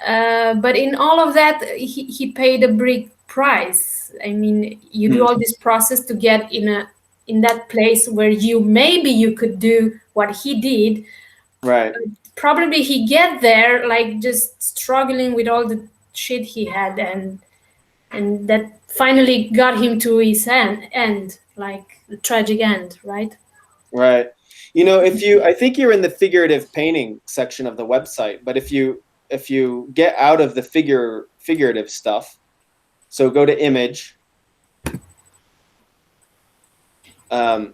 But in all of that, he paid a big price. I mean, you do all this process to get in that place where maybe you could do what he did. Right. Probably he get there like just struggling with all the shit he had, and that finally got him to his end, like the tragic end, right? Right. You know, I think you're in the figurative painting section of the website, but if you get out of the figurative stuff, so go to image, go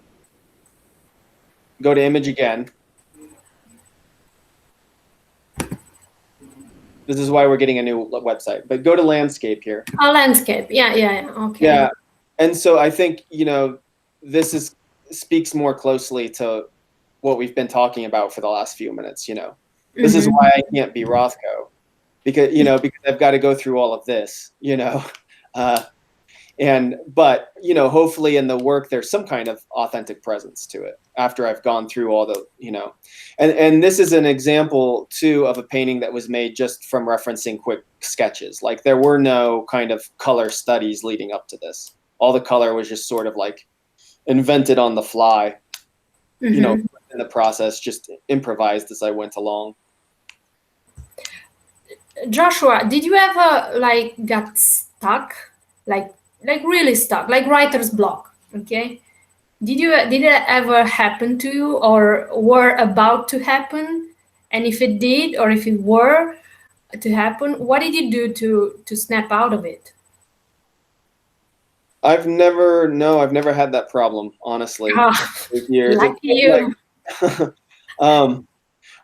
to image again. This is why we're getting a new website, but go to landscape here. Oh, landscape. Yeah. Okay. Yeah. And so I think, you know, this speaks more closely to what we've been talking about for the last few minutes, you know. This is why I can't be Rothko, because I've got to go through all of this, you know. But you know, hopefully in the work there's some kind of authentic presence to it after I've gone through all the, you know. And this is an example too of a painting that was made just from referencing quick sketches. Like, there were no kind of color studies leading up to this. All the color was just sort of like invented on the fly, you know, in the process, just improvised as I went along. Joshua, did you ever like got stuck, like really stuck, like writer's block? Okay, did it ever happen to you, or were about to happen? And if it did, or if it were to happen, what did you do to snap out of it? I've never had that problem, honestly. With years. Lucky you. Like,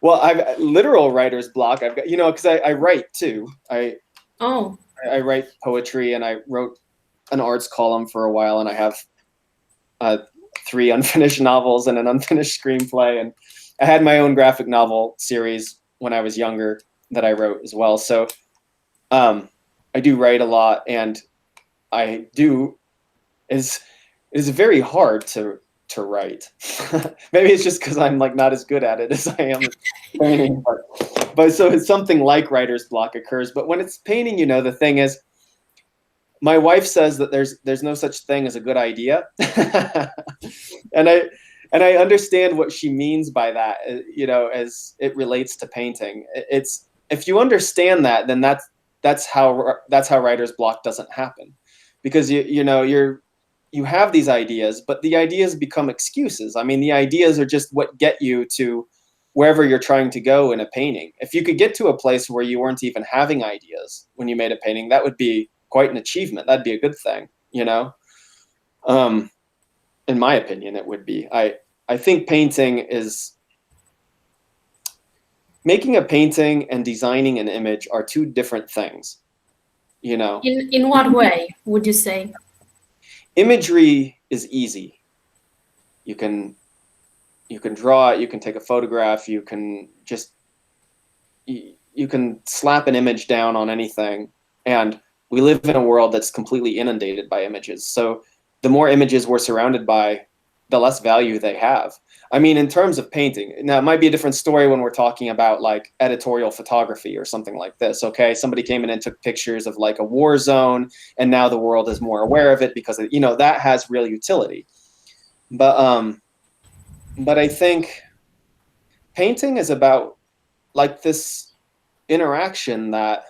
well, I've literal writer's block. I've got, you know, because I write too. I write poetry, and I wrote an arts column for a while, and I have 3 unfinished novels and an unfinished screenplay, and I had my own graphic novel series when I was younger that I wrote as well. So I do write a lot, and I do is very hard to write. Maybe it's just because I'm like not as good at it as I am at painting, but so it's something like writer's block occurs. But when it's painting, you know, the thing is, my wife says that there's no such thing as a good idea, and I understand what she means by that, you know, as it relates to painting. It's, if you understand that, then that's how writer's block doesn't happen, because you have these ideas, but the ideas become excuses. I mean, the ideas are just what get you to wherever you're trying to go in a painting. If you could get to a place where you weren't even having ideas when you made a painting, that would be quite an achievement. That'd be a good thing, you know? In my opinion, it would be. I think painting making a painting and designing an image are two different things, you know. In what way would you say? Imagery is easy. You can draw it, you can take a photograph, you can just you can slap an image down on anything, and we live in a world that's completely inundated by images. So the more images we're surrounded by, the less value they have. I mean, in terms of painting, now it might be a different story when we're talking about like editorial photography or something like this. Okay, somebody came in and took pictures of like a war zone, and now the world is more aware of it because that has real utility. But I think painting is about like this interaction that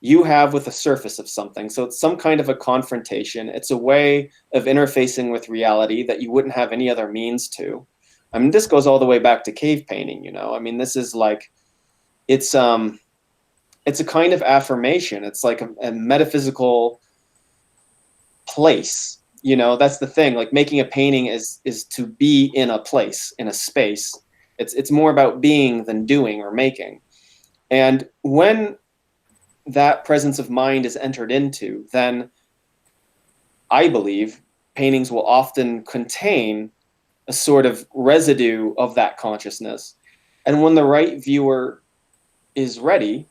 you have with the surface of something. So it's some kind of a confrontation. It's a way of interfacing with reality that you wouldn't have any other means to. I mean, this goes all the way back to cave painting, you know. I mean, this is like it's a kind of affirmation. It's like a metaphysical place. You know, that's the thing. Like making a painting is to be in a place, in a space. It's more about being than doing or making. And when that presence of mind is entered into, then I believe paintings will often contain a sort of residue of that consciousness. And when the right viewer is ready,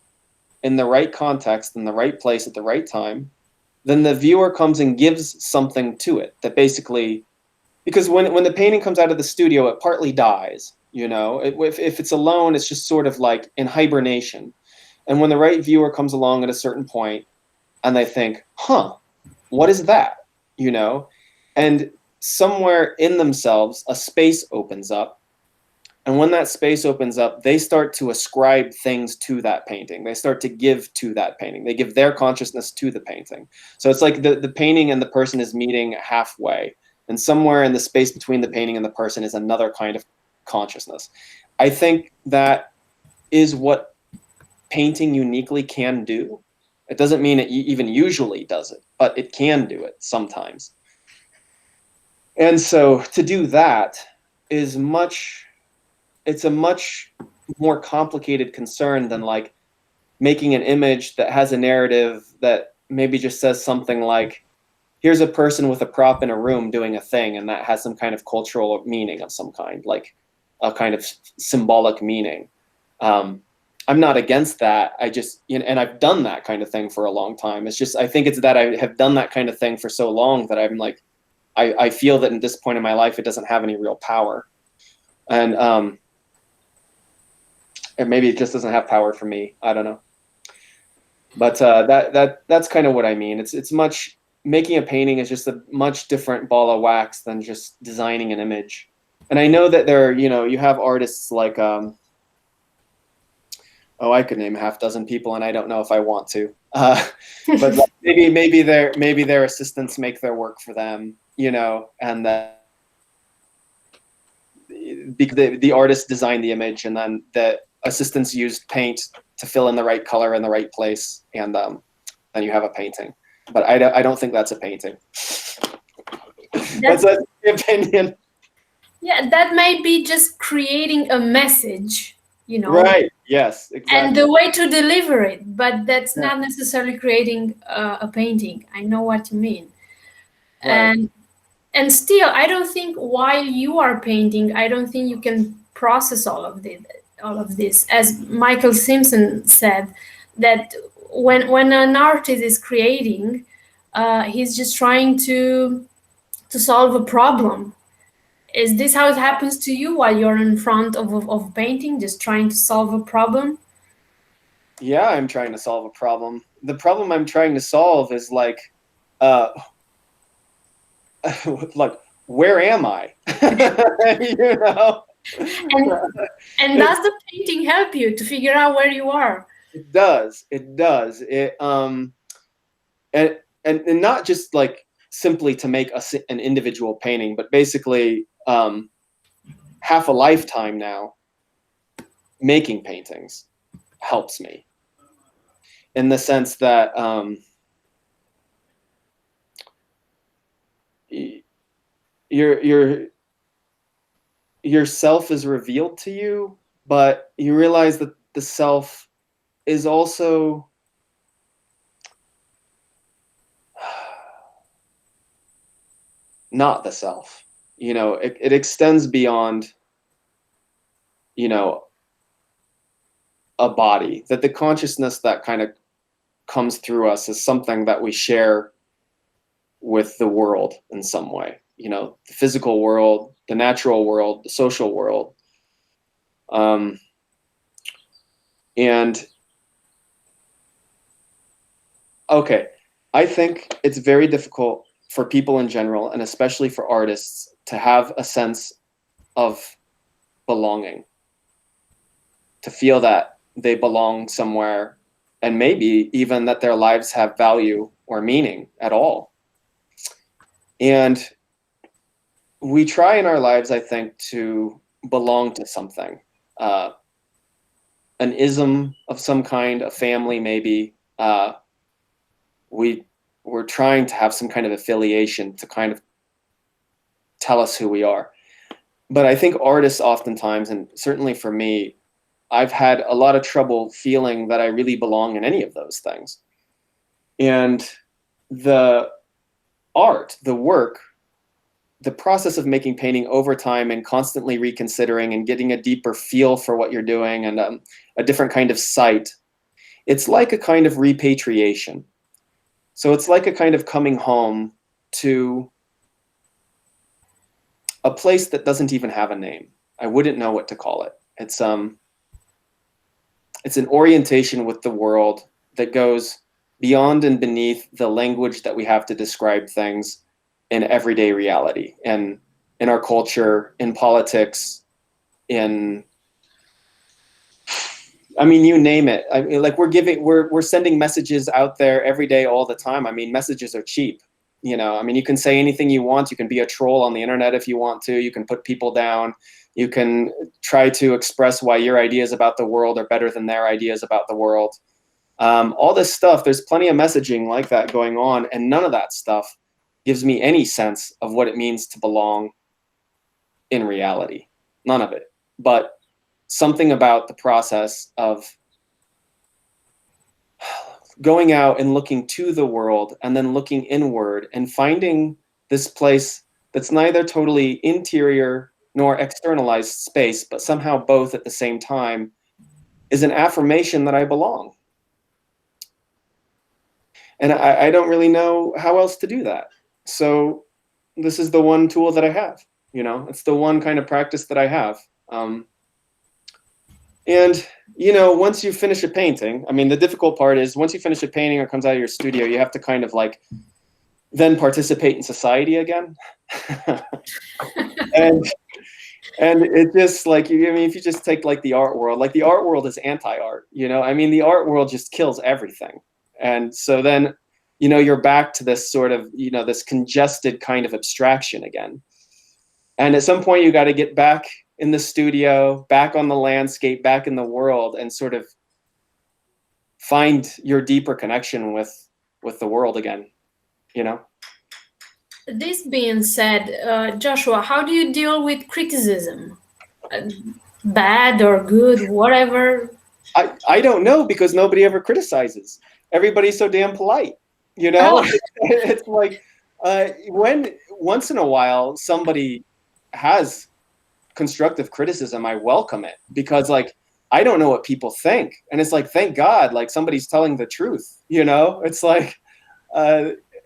in the right context, in the right place, at the right time, then the viewer comes and gives something to it that basically, because when the painting comes out of the studio, it partly dies. You know, if it's alone, it's just sort of like in hibernation. And when the right viewer comes along at a certain point and they think, huh, what is that? You know, and somewhere in themselves, a space opens up. And when that space opens up, they start to ascribe things to that painting. They start to give to that painting. They give their consciousness to the painting. So it's like the painting and the person is meeting halfway. And somewhere in the space between the painting and the person is another kind of consciousness. I think that is what painting uniquely can do. It doesn't mean it even usually does it, but it can do it sometimes. And so to do that is it's a much more complicated concern than like making an image that has a narrative that maybe just says something like, here's a person with a prop in a room doing a thing, and that has some kind of cultural meaning of some kind, like a kind of symbolic meaning. I'm not against that. I just, and I've done that kind of thing for a long time. It's just, I think it's that I have done that kind of thing for so long that I'm like, I feel that at this point in my life, it doesn't have any real power. And maybe it just doesn't have power for me. I don't know. But that's kind of what I mean. It's much, making a painting is just a much different ball of wax than just designing an image. And I know that there are, you have artists like, I could name a half dozen people, and I don't know if I want to. But like maybe their assistants make their work for them, and that because the artist designed the image, and then the assistants used paint to fill in the right color in the right place, and then you have a painting. But I don't think that's a painting. That's my opinion. Yeah, that may be just creating a message, Right. Yes, exactly. And the way to deliver it, but that's not necessarily creating a painting. I know what you mean. Right. And still, I don't think while you are painting, I don't think you can process all of this. As Michael Simpson said, that when an artist is creating, he's just trying to solve a problem. Is this how it happens to you while you're in front of painting, just trying to solve a problem? Yeah, I'm trying to solve a problem. The problem I'm trying to solve is like, like, where am I? And does the painting help you to figure out where you are? It does. And not just like simply to make an individual painting, but basically half a lifetime now making paintings helps me in the sense that yourself is revealed to you, but you realize that the self is also not the self. It extends beyond, a body, that the consciousness that kind of comes through us is something that we share with the world in some way, the physical world, the natural world, the social world. And okay, I think it's very difficult for people in general, and especially for artists, to have a sense of belonging, to feel that they belong somewhere, and maybe even that their lives have value or meaning at all. And we try in our lives, I think, to belong to something, an ism of some kind, a family maybe. We're trying to have some kind of affiliation to kind of tell us who we are. But I think artists oftentimes, and certainly for me, I've had a lot of trouble feeling that I really belong in any of those things. And the art, the work, the process of making painting over time and constantly reconsidering and getting a deeper feel for what you're doing and a different kind of sight, it's like a kind of repatriation. So it's like a kind of coming home to a place that doesn't even have a name. I wouldn't know what to call it. It's an orientation with the world that goes beyond and beneath the language that we have to describe things in everyday reality, and in our culture, in politics, you name it. I mean, like we're sending messages out there every day, all the time. I mean, messages are cheap. You can say anything you want. You can be a troll on the internet if you want to. You can put people down. You can try to express why your ideas about the world are better than their ideas about the world. All this stuff, there's plenty of messaging like that going on, and none of that stuff gives me any sense of what it means to belong in reality. None of it. But something about the process of going out and looking to the world and then looking inward and finding this place that's neither totally interior nor externalized space, but somehow both at the same time, is an affirmation that I belong. And I don't really know how else to do that. So this is the one tool that I have, it's the one kind of practice that I have. And, once you finish a painting, the difficult part is once you finish a painting or it comes out of your studio, you have to kind of like then participate in society again. and it just like, if you just take like the art world is anti-art, the art world just kills everything. And so then, you're back to this sort of, this congested kind of abstraction again. And at some point you got to get back in the studio, back on the landscape, back in the world, and sort of find your deeper connection with the world again, This being said, Joshua, how do you deal with criticism? Bad or good, whatever? I don't know, because nobody ever criticizes. Everybody's so damn polite, Oh. It's like when once in a while somebody has constructive criticism, I welcome it, because like I don't know what people think, and it's like, thank God, like somebody's telling the truth. It's like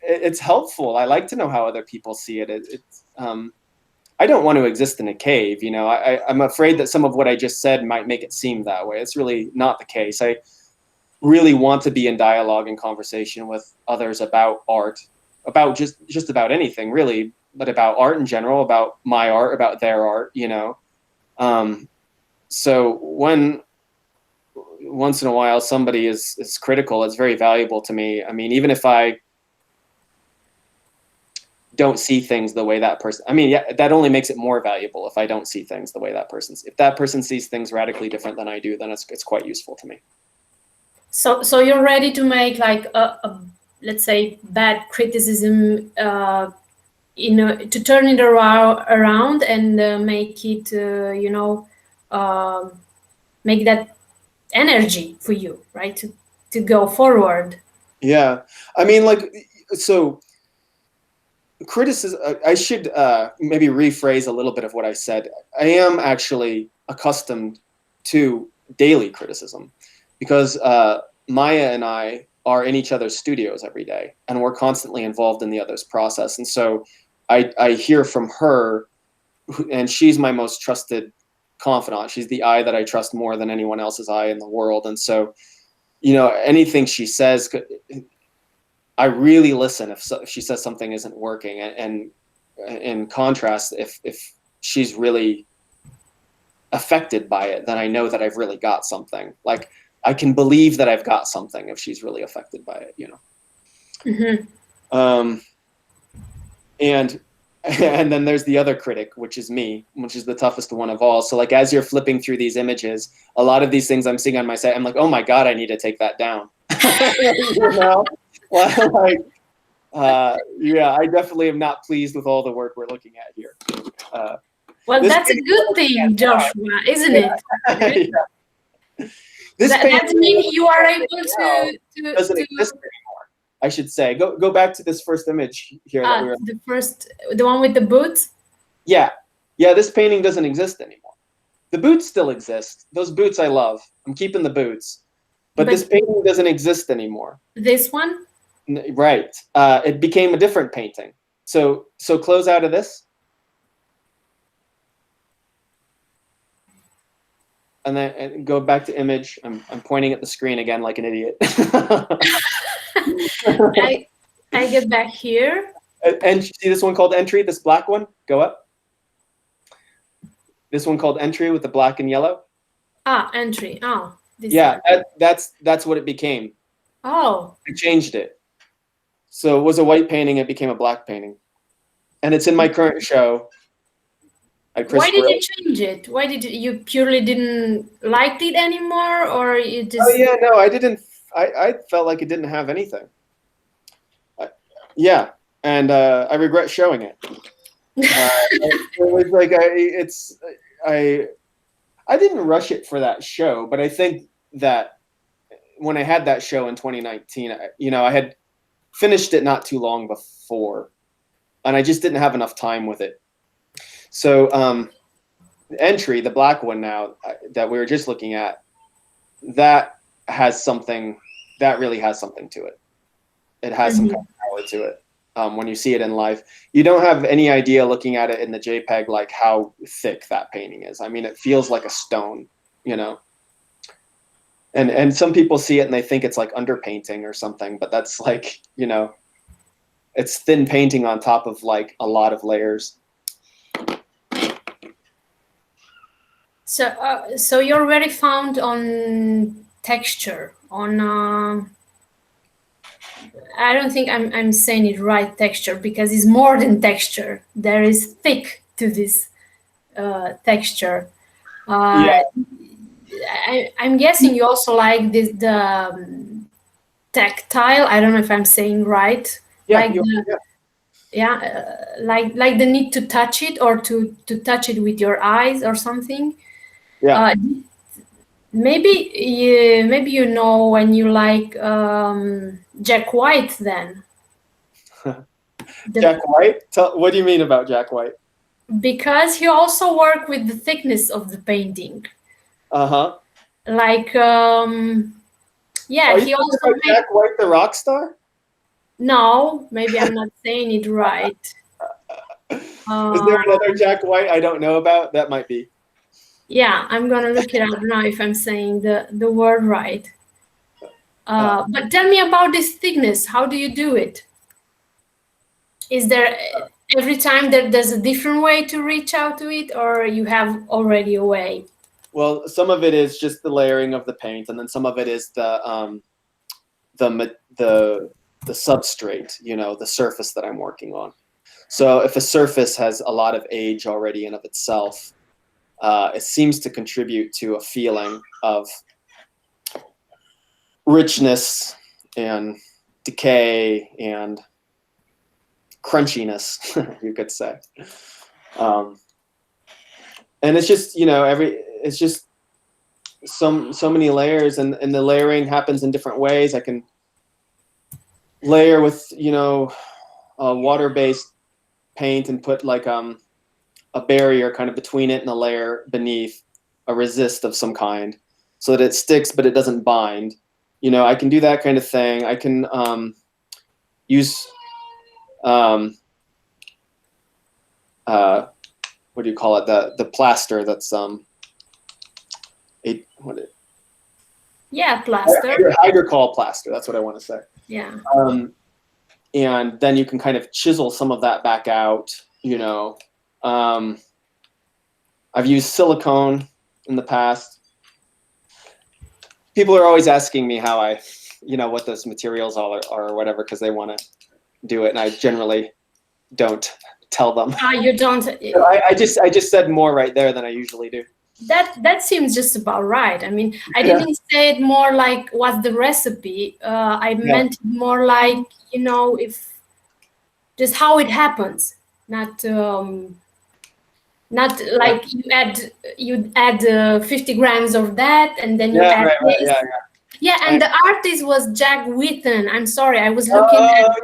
it's helpful. I like to know how other people see it. I don't want to exist in a cave. I'm afraid that some of what I just said might make it seem that way. It's really not the case. I really want to be in dialogue and conversation with others about art, about just about anything really, but about art in general, about my art, about their art, So when once in a while somebody is critical, it's very valuable to me. Even if I don't see things the way that person, that only makes it more valuable if I don't see things the way that if that person sees things radically different than I do, then it's quite useful to me. So you're ready to make like a let's say bad criticism, to turn it around and make it, make that energy for you, right? To go forward. Yeah. I mean, like, so criticism, I should maybe rephrase a little bit of what I said. I am actually accustomed to daily criticism because Maya and I are in each other's studios every day, and we're constantly involved in the other's process. And so I hear from her, and she's my most trusted confidant. She's the eye that I trust more than anyone else's eye in the world. And so, you know, anything she says, I really listen if she says something isn't working. And in contrast, if she's really affected by it, then I know that I've really got something. Like, I can believe that I've got something if she's really affected by it, you know. Mm-hmm. And then there's the other critic, which is me, which is the toughest one of all. So like, as you're flipping through these images, a lot of these things I'm seeing on my site, I'm like, oh my God, I need to take that down. You know? Like, yeah, I definitely am not pleased with all the work we're looking at here. Well, that's a good thing, Joshua, isn't it? Yeah. This that means you are able to doesn't exist anymore, I should say. Go back to this first image here that we were. The one with the boots. Yeah, this painting doesn't exist anymore. The boots still exist. Those boots I love. I'm keeping the boots, but this painting doesn't exist anymore. This one? Right. It became a different painting. So close out of this. And then go back to image. I'm pointing at the screen again like an idiot. I get back here. And see this one called entry, this black one? Go up. This one called entry with the black and yellow. Entry. Oh. Yeah, that's what it became. Oh. I changed it. So it was a white painting, it became a black painting. And it's in my current show. Why did you change it? Why did you purely didn't like it anymore, or you just? Oh yeah, no, I didn't. I felt like it didn't have anything. Yeah, and I regret showing it. It was like I didn't rush it for that show, but I think that when I had that show in 2019, I had finished it not too long before, and I just didn't have enough time with it. So entry, the black one now that we were just looking at, that has something, that really has something to it. It has some kind of power to it. When you see it in live, you don't have any idea looking at it in the JPEG like how thick that painting is. I mean, it feels like a stone, you know. And some people see it and they think it's like underpainting or something, but that's like, you know, it's thin painting on top of like a lot of layers. So you're very fond on texture, on I don't think I'm saying it right, texture, because it's more than texture. There is thick to this texture. Yeah. I'm guessing you also like the tactile. I don't know if I'm saying right. Yeah. Like the need to touch it or to touch it with your eyes or something. Yeah. Maybe you know when you like Jack White then. Jack White? What do you mean about Jack White? Because he also worked with the thickness of the painting. Uh-huh. Like yeah, he also made... Jack White the rock star? No, maybe I'm not saying it right. Is there another Jack White I don't know about? That might be. Yeah, I'm gonna look it up now if I'm saying the word right. But tell me about this thickness. How do you do it? Is there every time that there's a different way to reach out to it, or you have already a way? Well, some of it is just the layering of the paint, and then some of it is the substrate, you know, the surface that I'm working on. So if a surface has a lot of age already in of itself, it seems to contribute to a feeling of richness and decay and crunchiness, you could say. And it's just, you know, it's just so many layers, and the layering happens in different ways. I can layer with, you know, water-based paint and put like a barrier kind of between it and the layer beneath, a resist of some kind, so that it sticks but it doesn't bind. You know, I can do that kind of thing. I can use what do you call it? The plaster that's Yeah, plaster. hydrocol plaster. That's what I want to say. Yeah. And then you can kind of chisel some of that back out. You know, I've used silicone in the past. People are always asking me how I, you know, what those materials are or whatever, because they want to do it, and I generally don't tell them. You don't. I just said more right there than I usually do. That seems just about right. I mean, I didn't say it more like what's the recipe. I meant more like, you know, if just how it happens, not like you add 50 grams of that and then you add this. Yeah, and the artist was Jack Whitten. I'm sorry, I was looking at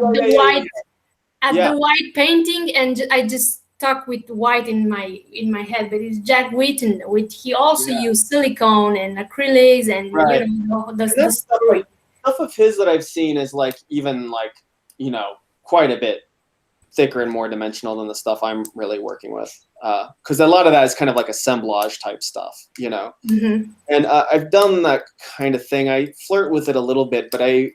the white painting, and I just stuck with white in my head. But it's Jack Whitten. He also used silicone and acrylics, and you know the story. Stuff of his that I've seen is like even like, you know, quite a bit thicker and more dimensional than the stuff I'm really working with. Because a lot of that is kind of like assemblage type stuff, you know. Mm-hmm. And I've done that kind of thing. I flirt with it a little bit, but I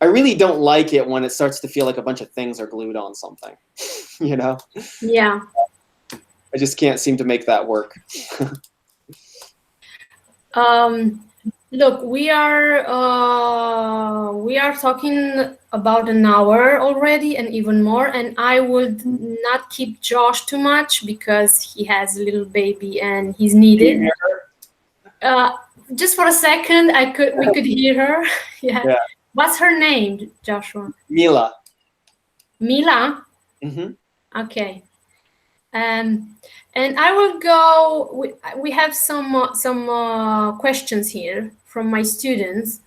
really don't like it when it starts to feel like a bunch of things are glued on something, you know? Yeah. I just can't seem to make that work. Look, we are talking about an hour already and even more, and I would not keep Josh too much because he has a little baby and he's needed. Just for a second, we could hear her. Yeah. What's her name, Joshua? Mila. Mila? Mm-hmm. Okay. And I will go. We have some questions here from my students,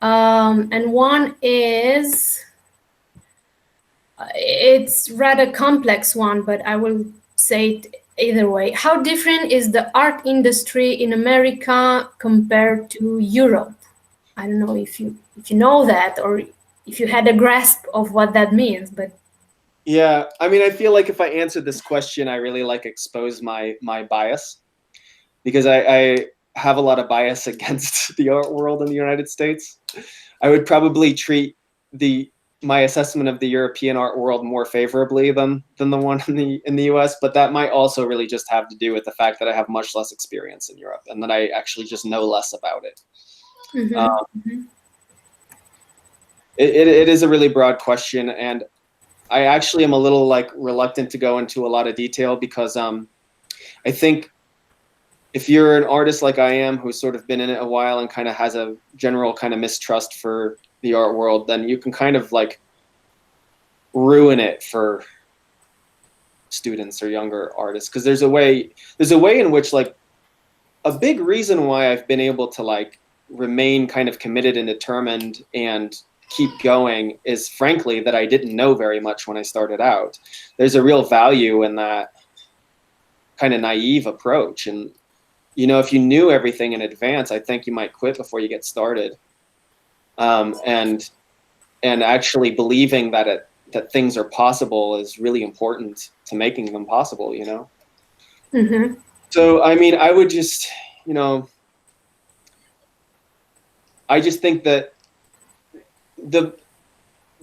and one is it's rather complex one, but I will say it either way. How different is the art industry in America compared to Europe? I don't know if you know that, or if you had a grasp of what that means, but. Yeah, I mean, I feel like if I answered this question, I really like expose my bias, because I have a lot of bias against the art world in the United States. I would probably treat my assessment of the European art world more favorably than the one in the US, but that might also really just have to do with the fact that I have much less experience in Europe and that I actually just know less about it. Mm-hmm. It is a really broad question, and I actually am a little like reluctant to go into a lot of detail, because I think if you're an artist like I am, who's sort of been in it a while and kind of has a general kind of mistrust for the art world, then you can kind of like ruin it for students or younger artists. Because there's a way in which, like, a big reason why I've been able to like remain kind of committed and determined and keep going is, frankly, that I didn't know very much when I started out. There's a real value in that kind of naive approach. And, you know, if you knew everything in advance, I think you might quit before you get started. And actually believing that things are possible is really important to making them possible, you know? Mm-hmm. So, I mean, I would just, you know, I just think that the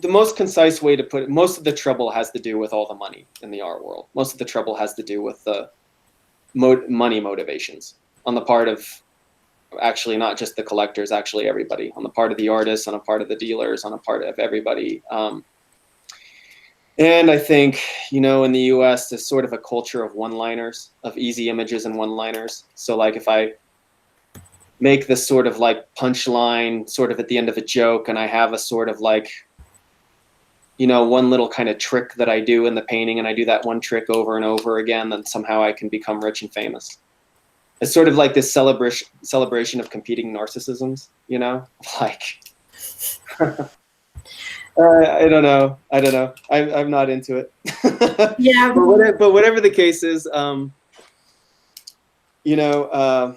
most concise way to put it, most of the trouble has to do with all the money in the art world. Most of the trouble has to do with the money motivations on the part of, actually, not just the collectors, actually everybody, on the part of the artists, on a part of the dealers, on a part of everybody. And I think, you know, in the US, there's sort of a culture of one-liners, of easy images and one-liners. So like if I make this sort of like punchline sort of at the end of a joke, and I have a sort of like, you know, one little kind of trick that I do in the painting, and I do that one trick over and over again, then somehow I can become rich and famous. It's sort of like this celebration of competing narcissisms, you know, like. I don't know. I'm not into it. Yeah. But whatever the case is, you know,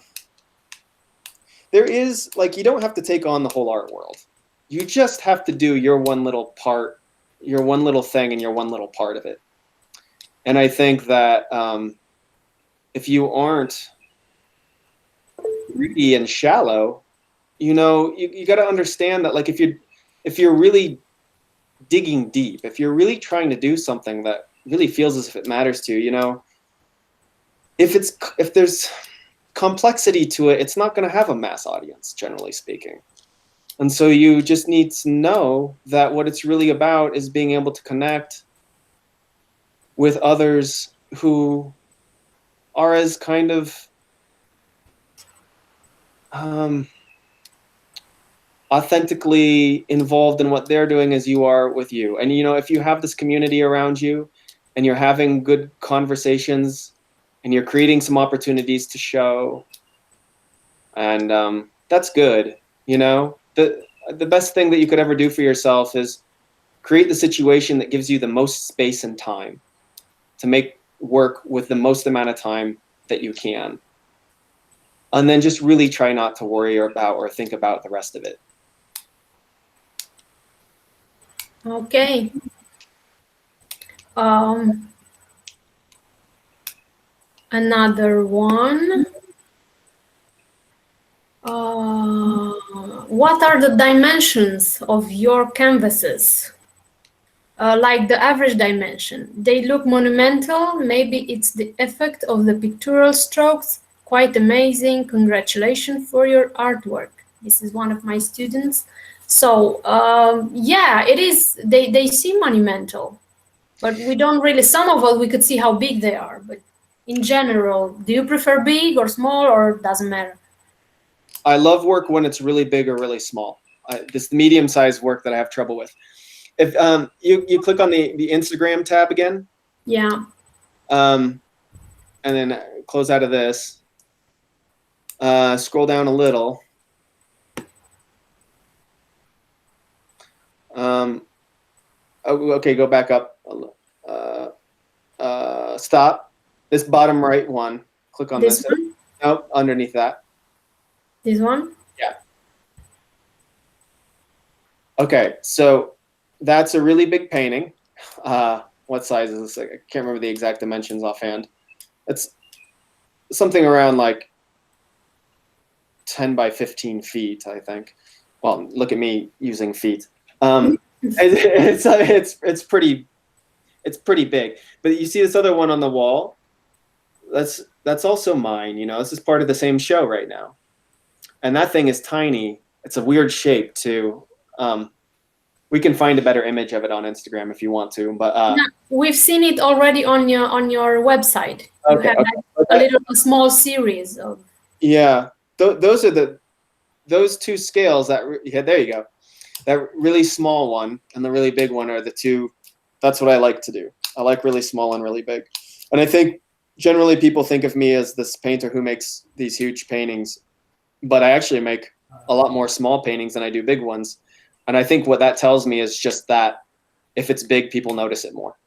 there is, like, you don't have to take on the whole art world. You just have to do your one little part, your one little thing, and your one little part of it. And I think that if you aren't greedy and shallow, you know, you got to understand that, like, if you're really digging deep, if you're really trying to do something that really feels as if it matters to you, you know, if there's complexity to it, it's not going to have a mass audience, generally speaking. And so you just need to know that what it's really about is being able to connect with others who are as kind of authentically involved in what they're doing as you are with you. And, you know, if you have this community around you and you're having good conversations and you're creating some opportunities to show, and that's good. You know, the best thing that you could ever do for yourself is create the situation that gives you the most space and time to make work with the most amount of time that you can. And then just really try not to worry about or think about the rest of it. Okay. Another one. What are the dimensions of your canvases? Like the average dimension. They look monumental. Maybe it's the effect of the pictorial strokes. Quite amazing. Congratulations for your artwork. This is one of my students. So yeah, it is. They seem monumental, but we don't really. Some of us we could see how big they are, but in general, do you prefer big or small, or doesn't matter? I love work when it's really big or really small. This medium-sized work that I have trouble with. If you click on the Instagram tab again, Yeah. and then close out of this, scroll down a little. Okay, go back up. Stop. This bottom right one. Click on this. One? Nope, underneath that. This one? Yeah. Okay, so that's a really big painting. What size is this? I can't remember the exact dimensions offhand. It's something around like 10 by 15 feet, I think. Well, look at me using feet. It's pretty big. But you see this other one on the wall? That's also mine. You know, this is part of the same show right now. And that thing is tiny. It's a weird shape too. We can find a better image of it on Instagram if you want to. But no, we've seen it already on your website. You have like a small series of. Yeah, those are those two scales that there you go. That really small one and the really big one are the two. That's what I like to do. I like really small and really big. And I think generally people think of me as this painter who makes these huge paintings, but I actually make a lot more small paintings than I do big ones. And I think what that tells me is just that if it's big, people notice it more.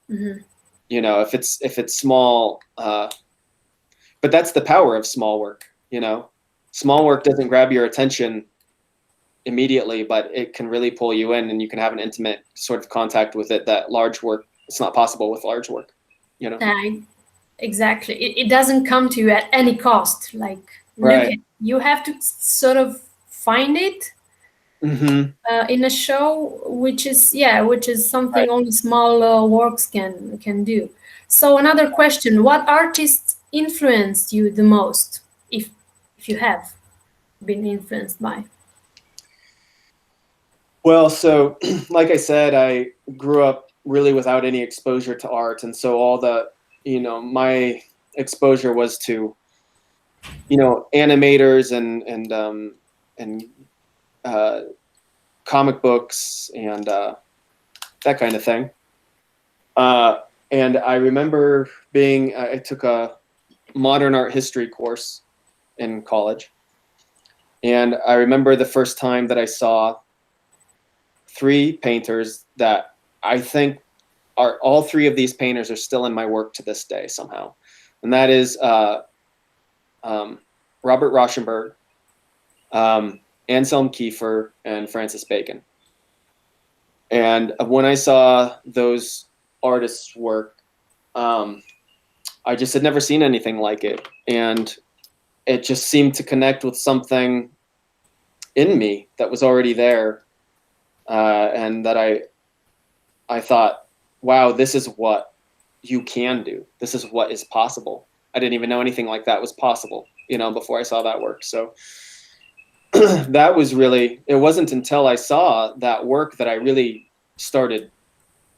Mm-hmm. You know, if it's small, but that's the power of small work. You know, small work doesn't grab your attention immediately, but it can really pull you in, and you can have an intimate sort of contact with it that large work, it's not possible with large work. You know, exactly. It doesn't come to you at any cost. Like, right. You have to sort of find it. Mm-hmm. In a show, which is something right. Only small works can do. So another question: what artists influenced you the most, if you have been influenced by? Well, so like I said, I grew up really without any exposure to art, and so all the, you know, my exposure was to, you know, animators and comic books and that kind of thing. And I remember I took a modern art history course in college. And I remember the first time that I saw 3 painters that I think are, all 3 of these painters are still in my work to this day somehow. And that is Robert Rauschenberg, Anselm Kiefer, and Francis Bacon. And when I saw those artists' work, I just had never seen anything like it. And it just seemed to connect with something in me that was already there. And that I thought, wow, this is what you can do. This is what is possible. I didn't even know anything like that was possible, you know, before I saw that work. So that was really, it wasn't until I saw that work that I really started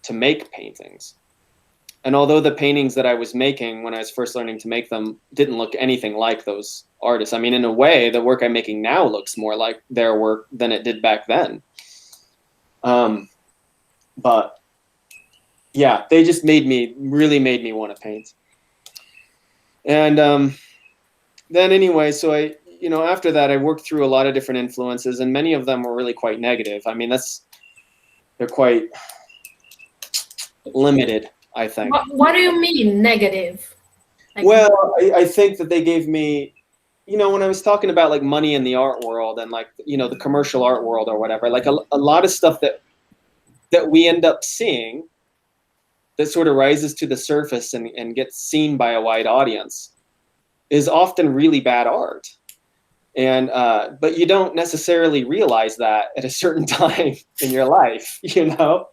to make paintings. And although the paintings that I was making when I was first learning to make them didn't look anything like those artists. I mean, in a way, the work I'm making now looks more like their work than it did back then. But yeah, they just really made me want to paint. And then anyway, so I, you know, after that, I worked through a lot of different influences, and many of them were really quite negative. I mean, they're quite limited, I think. What do you mean negative? Like, well, I think that they gave me, you know, when I was talking about like money in the art world and like, you know, the commercial art world or whatever, like a lot of stuff that we end up seeing that sort of rises to the surface and gets seen by a wide audience is often really bad art. And but you don't necessarily realize that at a certain time in your life, you know?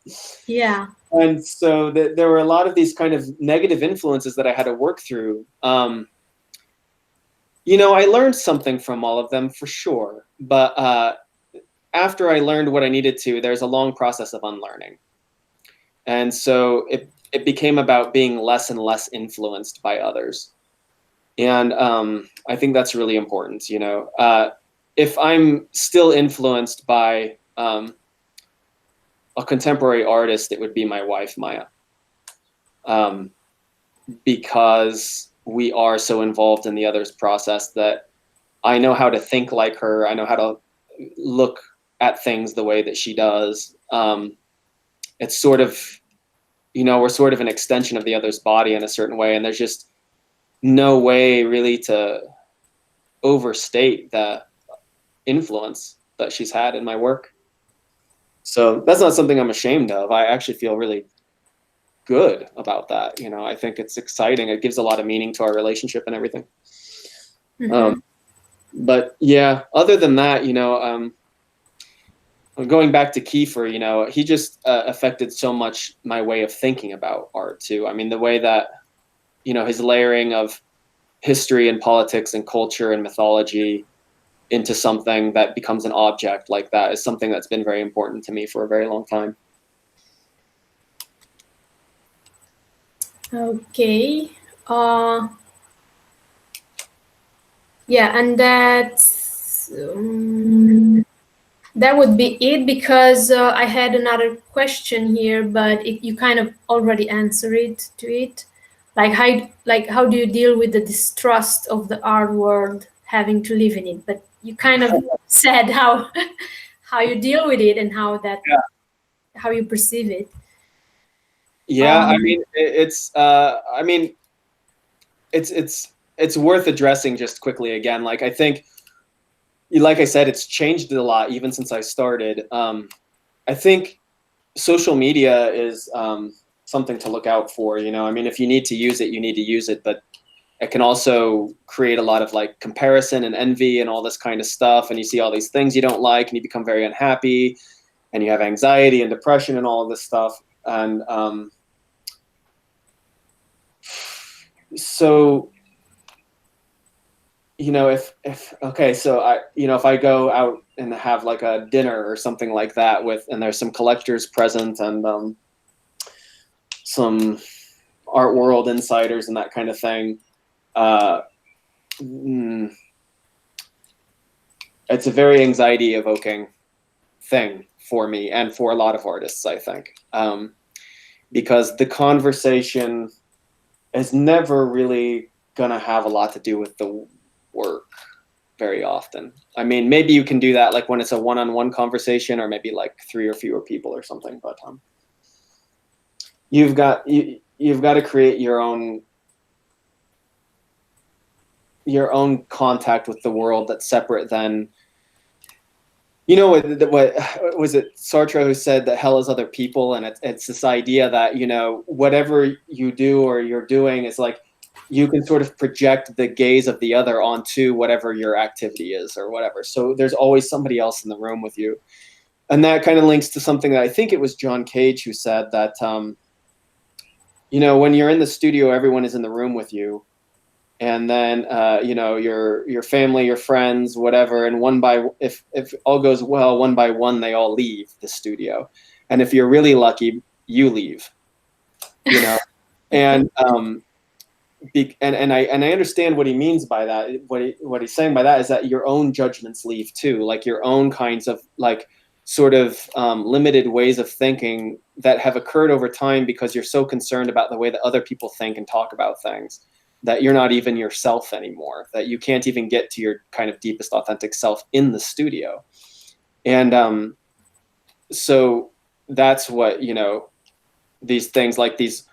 Yeah. And so there were a lot of these kind of negative influences that I had to work through. You know, I learned something from all of them for sure. But after I learned what I needed to, there's a long process of unlearning. And so it became about being less and less influenced by others. And I think that's really important, you know. If I'm still influenced by a contemporary artist, it would be my wife, Maya. Because we are so involved in the other's process that I know how to think like her. I know how to look at things the way that she does. It's sort of, you know, we're sort of an extension of the other's body in a certain way. And there's just no way really to overstate the influence that she's had in my work. So that's not something I'm ashamed of. I actually feel really good about that. You know, I think it's exciting. It gives a lot of meaning to our relationship and everything. Mm-hmm. But yeah, other than that, you know, going back to Kiefer, you know, he just affected so much my way of thinking about art too. I mean, the way that, you know, his layering of history and politics and culture and mythology into something that becomes an object like that is something that's been very important to me for a very long time. Okay. Yeah, and that would be it, because I had another question here, but you kind of already answered it to it. Like how do you deal with the distrust of the art world, having to live in it? But you kind of said how you deal with it and how you perceive it. Yeah, I mean, it's worth addressing just quickly again. Like, I think, like I said, it's changed a lot even since I started. I think social media is something to look out for. You know, I mean, if you need to use it, you need to use it, but it can also create a lot of like comparison and envy and all this kind of stuff. And you see all these things you don't like, and you become very unhappy, and you have anxiety and depression and all of this stuff. And so, you know, if I go out and have like a dinner or something like that and there's some collectors present and some art world insiders and that kind of thing, it's a very anxiety evoking thing for me and for a lot of artists, I think, because the conversation has never really gonna have a lot to do with the work very often. I mean, maybe you can do that like when it's a one-on-one conversation, or maybe like 3 or fewer people or something. But you've got to create your own contact with the world that's separate than, you know, what was it, Sartre, who said that hell is other people, and it's this idea that, you know, whatever you do or you're doing is like, you can sort of project the gaze of the other onto whatever your activity is or whatever. So there's always somebody else in the room with you. And that kind of links to something that I think it was John Cage who said that, you know, when you're in the studio, everyone is in the room with you. And then, you know, your family, your friends, whatever. And if all goes well, one by one, they all leave the studio. And if you're really lucky, you leave, you know, and, and I understand what he means by that. What he's saying by that is that your own judgments leave too, like your own kinds of like sort of limited ways of thinking that have occurred over time because you're so concerned about the way that other people think and talk about things that you're not even yourself anymore, that you can't even get to your kind of deepest authentic self in the studio. And so that's what, you know, these things like these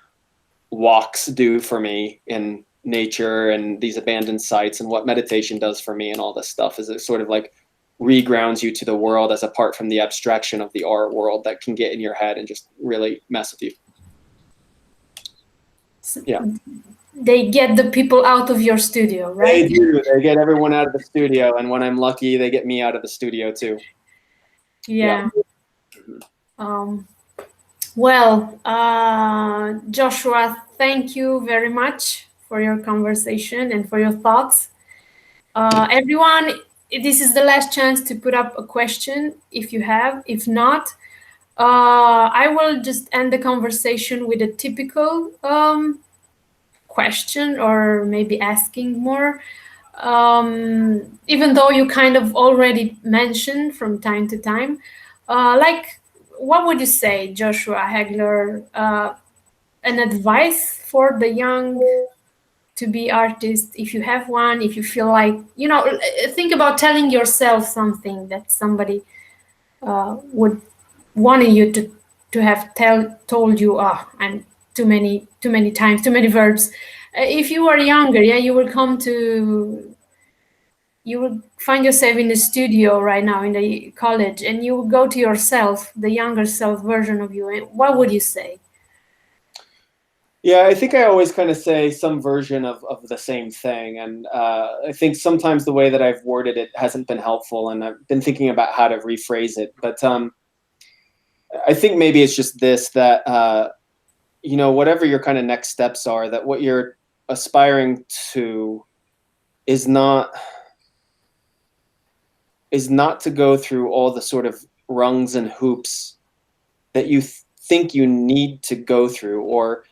walks do for me in nature and these abandoned sites, and what meditation does for me and all this stuff is it sort of like regrounds you to the world as apart from the abstraction of the art world that can get in your head and just really mess with you. Yeah. They get the people out of your studio, right? They do. They get everyone out of the studio, and when I'm lucky, they get me out of the studio too. Yeah. Well, Joshua, thank you very much for your conversation and for your thoughts. Everyone, this is the last chance to put up a question if you have. If not, I will just end the conversation with a typical question, or maybe asking more. Even though you kind of already mentioned from time to time, like, what would you say, Joshua Hagler, an advice for the young to be artists, if you have one, if you feel like, you know, think about telling yourself something that somebody would want you to have told you, I'm too many times, too many verbs. If you are younger, yeah, you will find yourself in the studio right now in the college, and you will go to yourself, the younger self version of you, and what would you say? Yeah, I think I always kind of say some version of the same thing. And I think sometimes the way that I've worded it hasn't been helpful, and I've been thinking about how to rephrase it. But I think maybe it's just this, that, you know, whatever your kind of next steps are, that what you're aspiring to is not to go through all the sort of rungs and hoops that you think you need to go through, or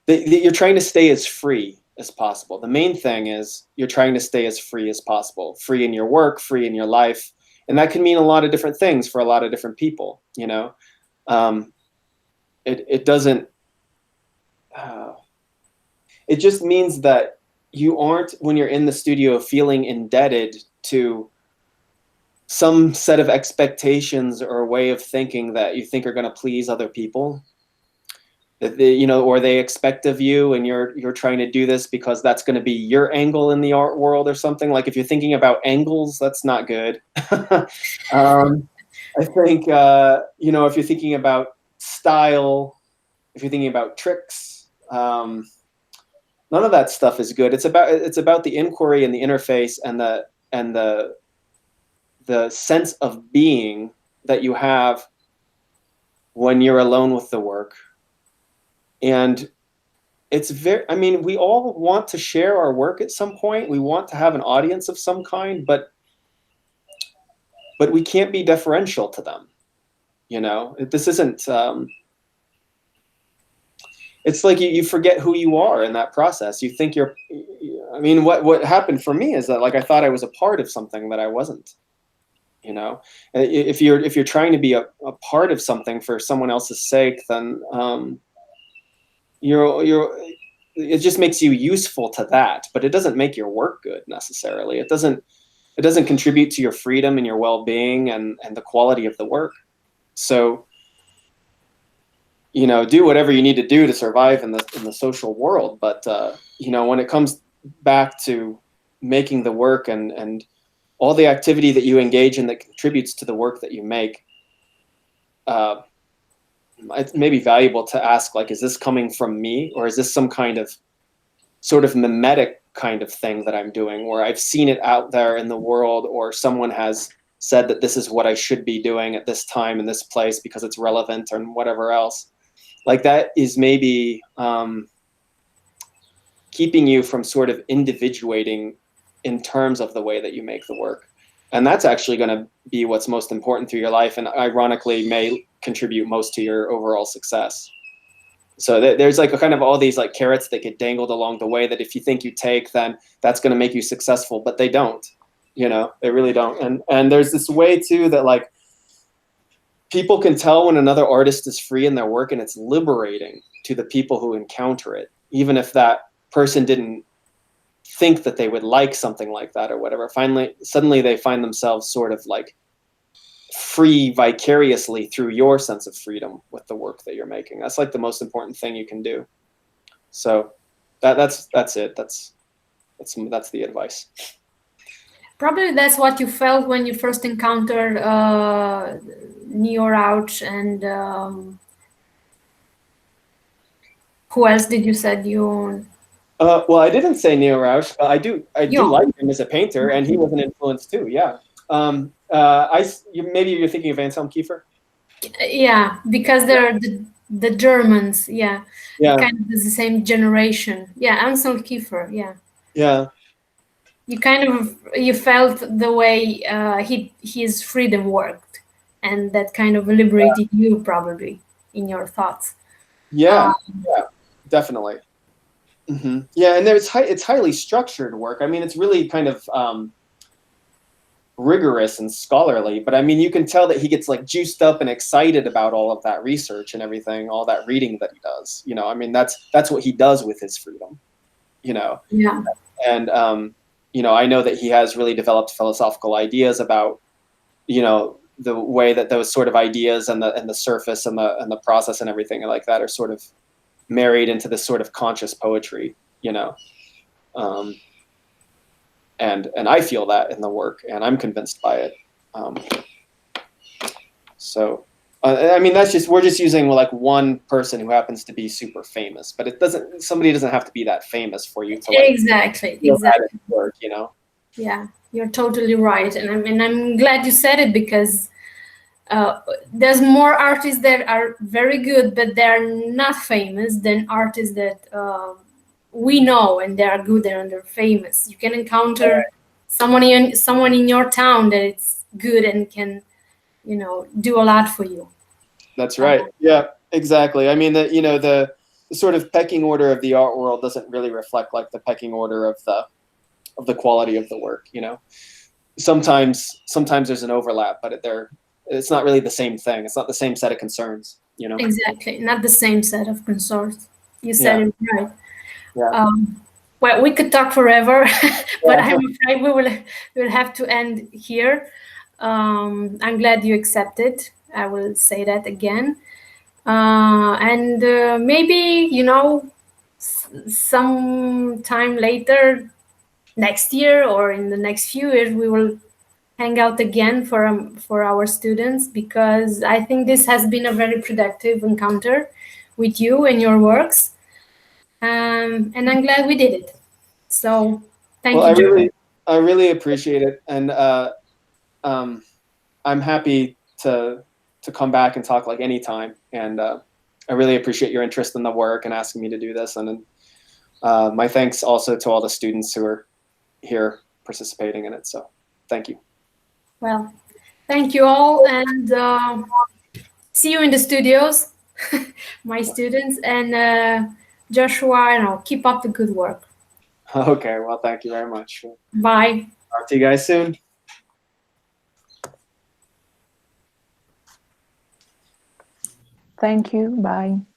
that you're trying to stay as free as possible. The main thing is you're trying to stay as free as possible, free in your work, free in your life. And that can mean a lot of different things for a lot of different people, you know. It doesn't, it just means that you aren't, when you're in the studio, feeling indebted to some set of expectations or a way of thinking that you think are going to please other people, that they, you know, or they expect of you, and you're trying to do this because that's going to be your angle in the art world or something. Like if you're thinking about angles, that's not good. I think, you know, if you're thinking about style, if you're thinking about tricks, none of that stuff is good. It's about the inquiry and the interface and the sense of being that you have when you're alone with the work. And it's very, I mean, we all want to share our work at some point. We want to have an audience of some kind, but we can't be deferential to them. You know, this isn't, it's like you forget who you are in that process. You think you're, I mean, what happened for me is that, like, I thought I was a part of something that I wasn't. You know, if you're trying to be a part of something for someone else's sake, then you're it just makes you useful to that, but it doesn't make your work good necessarily. It doesn't contribute to your freedom and your well-being and the quality of the work. So, do whatever you need to do to survive in the social world. But when it comes back to making the work and all the activity that you engage in that contributes to the work that you make, it may be valuable to ask, like, is this coming from me, or is this some kind of sort of mimetic kind of thing that I'm doing, where I've seen it out there in the world, or someone has said that this is what I should be doing at this time in this place because it's relevant, or whatever else. Like, that is maybe keeping you from sort of individuating in terms of the way that you make the work. And that's actually going to be what's most important through your life, and ironically may contribute most to your overall success. So there's like a kind of all these like carrots that get dangled along the way that if you think you take, then that's going to make you successful, but they don't, they really don't. And there's this way too that like people can tell when another artist is free in their work, and it's liberating to the people who encounter it, even if that person didn't think that they would like something like that or whatever. Suddenly they find themselves sort of like free vicariously through your sense of freedom with the work that you're making. That's like the most important thing you can do. So that's it. That's the advice. Probably that's what you felt when you first encountered Neo Rauch and who else did you said you? Well, I didn't say Neo Rauch, but I do like him as a painter, and he was an influence too. Yeah. Maybe you're thinking of Anselm Kiefer. Yeah, because they're the Germans. Yeah. Kind of the same generation. Yeah, Anselm Kiefer. Yeah. Yeah. You felt the way his freedom worked, and that kind of liberated you probably in your thoughts. Yeah, definitely. Mm-hmm. Yeah, and it's highly structured work. I mean, it's really kind of rigorous and scholarly, but I mean, you can tell that he gets like juiced up and excited about all of that research and everything, all that reading that he does. I mean, that's what he does with his freedom. Yeah. And I know that he has really developed philosophical ideas about, the way that those sort of ideas and the surface and the process and everything like that are sort of married into this sort of conscious poetry, and I feel that in the work, and I'm convinced by it. So, I mean, we're just using like one person who happens to be super famous, but somebody doesn't have to be that famous for you to like exactly work, Yeah, you're totally right, and I'm glad you said it, because there's more artists that are very good, but they're not famous, than artists that we know and they are good and they're famous. You can encounter someone in your town that it's good and can, do a lot for you. That's right. Yeah, exactly. I mean, the sort of pecking order of the art world doesn't really reflect like the pecking order of the quality of the work. Sometimes there's an overlap, but it's not really the same thing. It's not the same set of concerns. Exactly, not the same set of concerns. You said it right. Yeah. Well, we could talk forever, but I'm afraid we'll have to end here. I'm glad you accepted. I will say that again. And maybe, some time later, next year or in the next few years, we will hang out again for our students, because I think this has been a very productive encounter with you and your works. And I'm glad we did it. So thank you. I really appreciate it, and I'm happy to come back and talk like anytime. And I really appreciate your interest in the work and asking me to do this. And my thanks also to all the students who are here participating in it. So thank you. Well, thank you all, and see you in the studios, my students, and Joshua, keep up the good work. Okay, well, thank you very much. Bye. Talk to you guys soon. Thank you. Bye.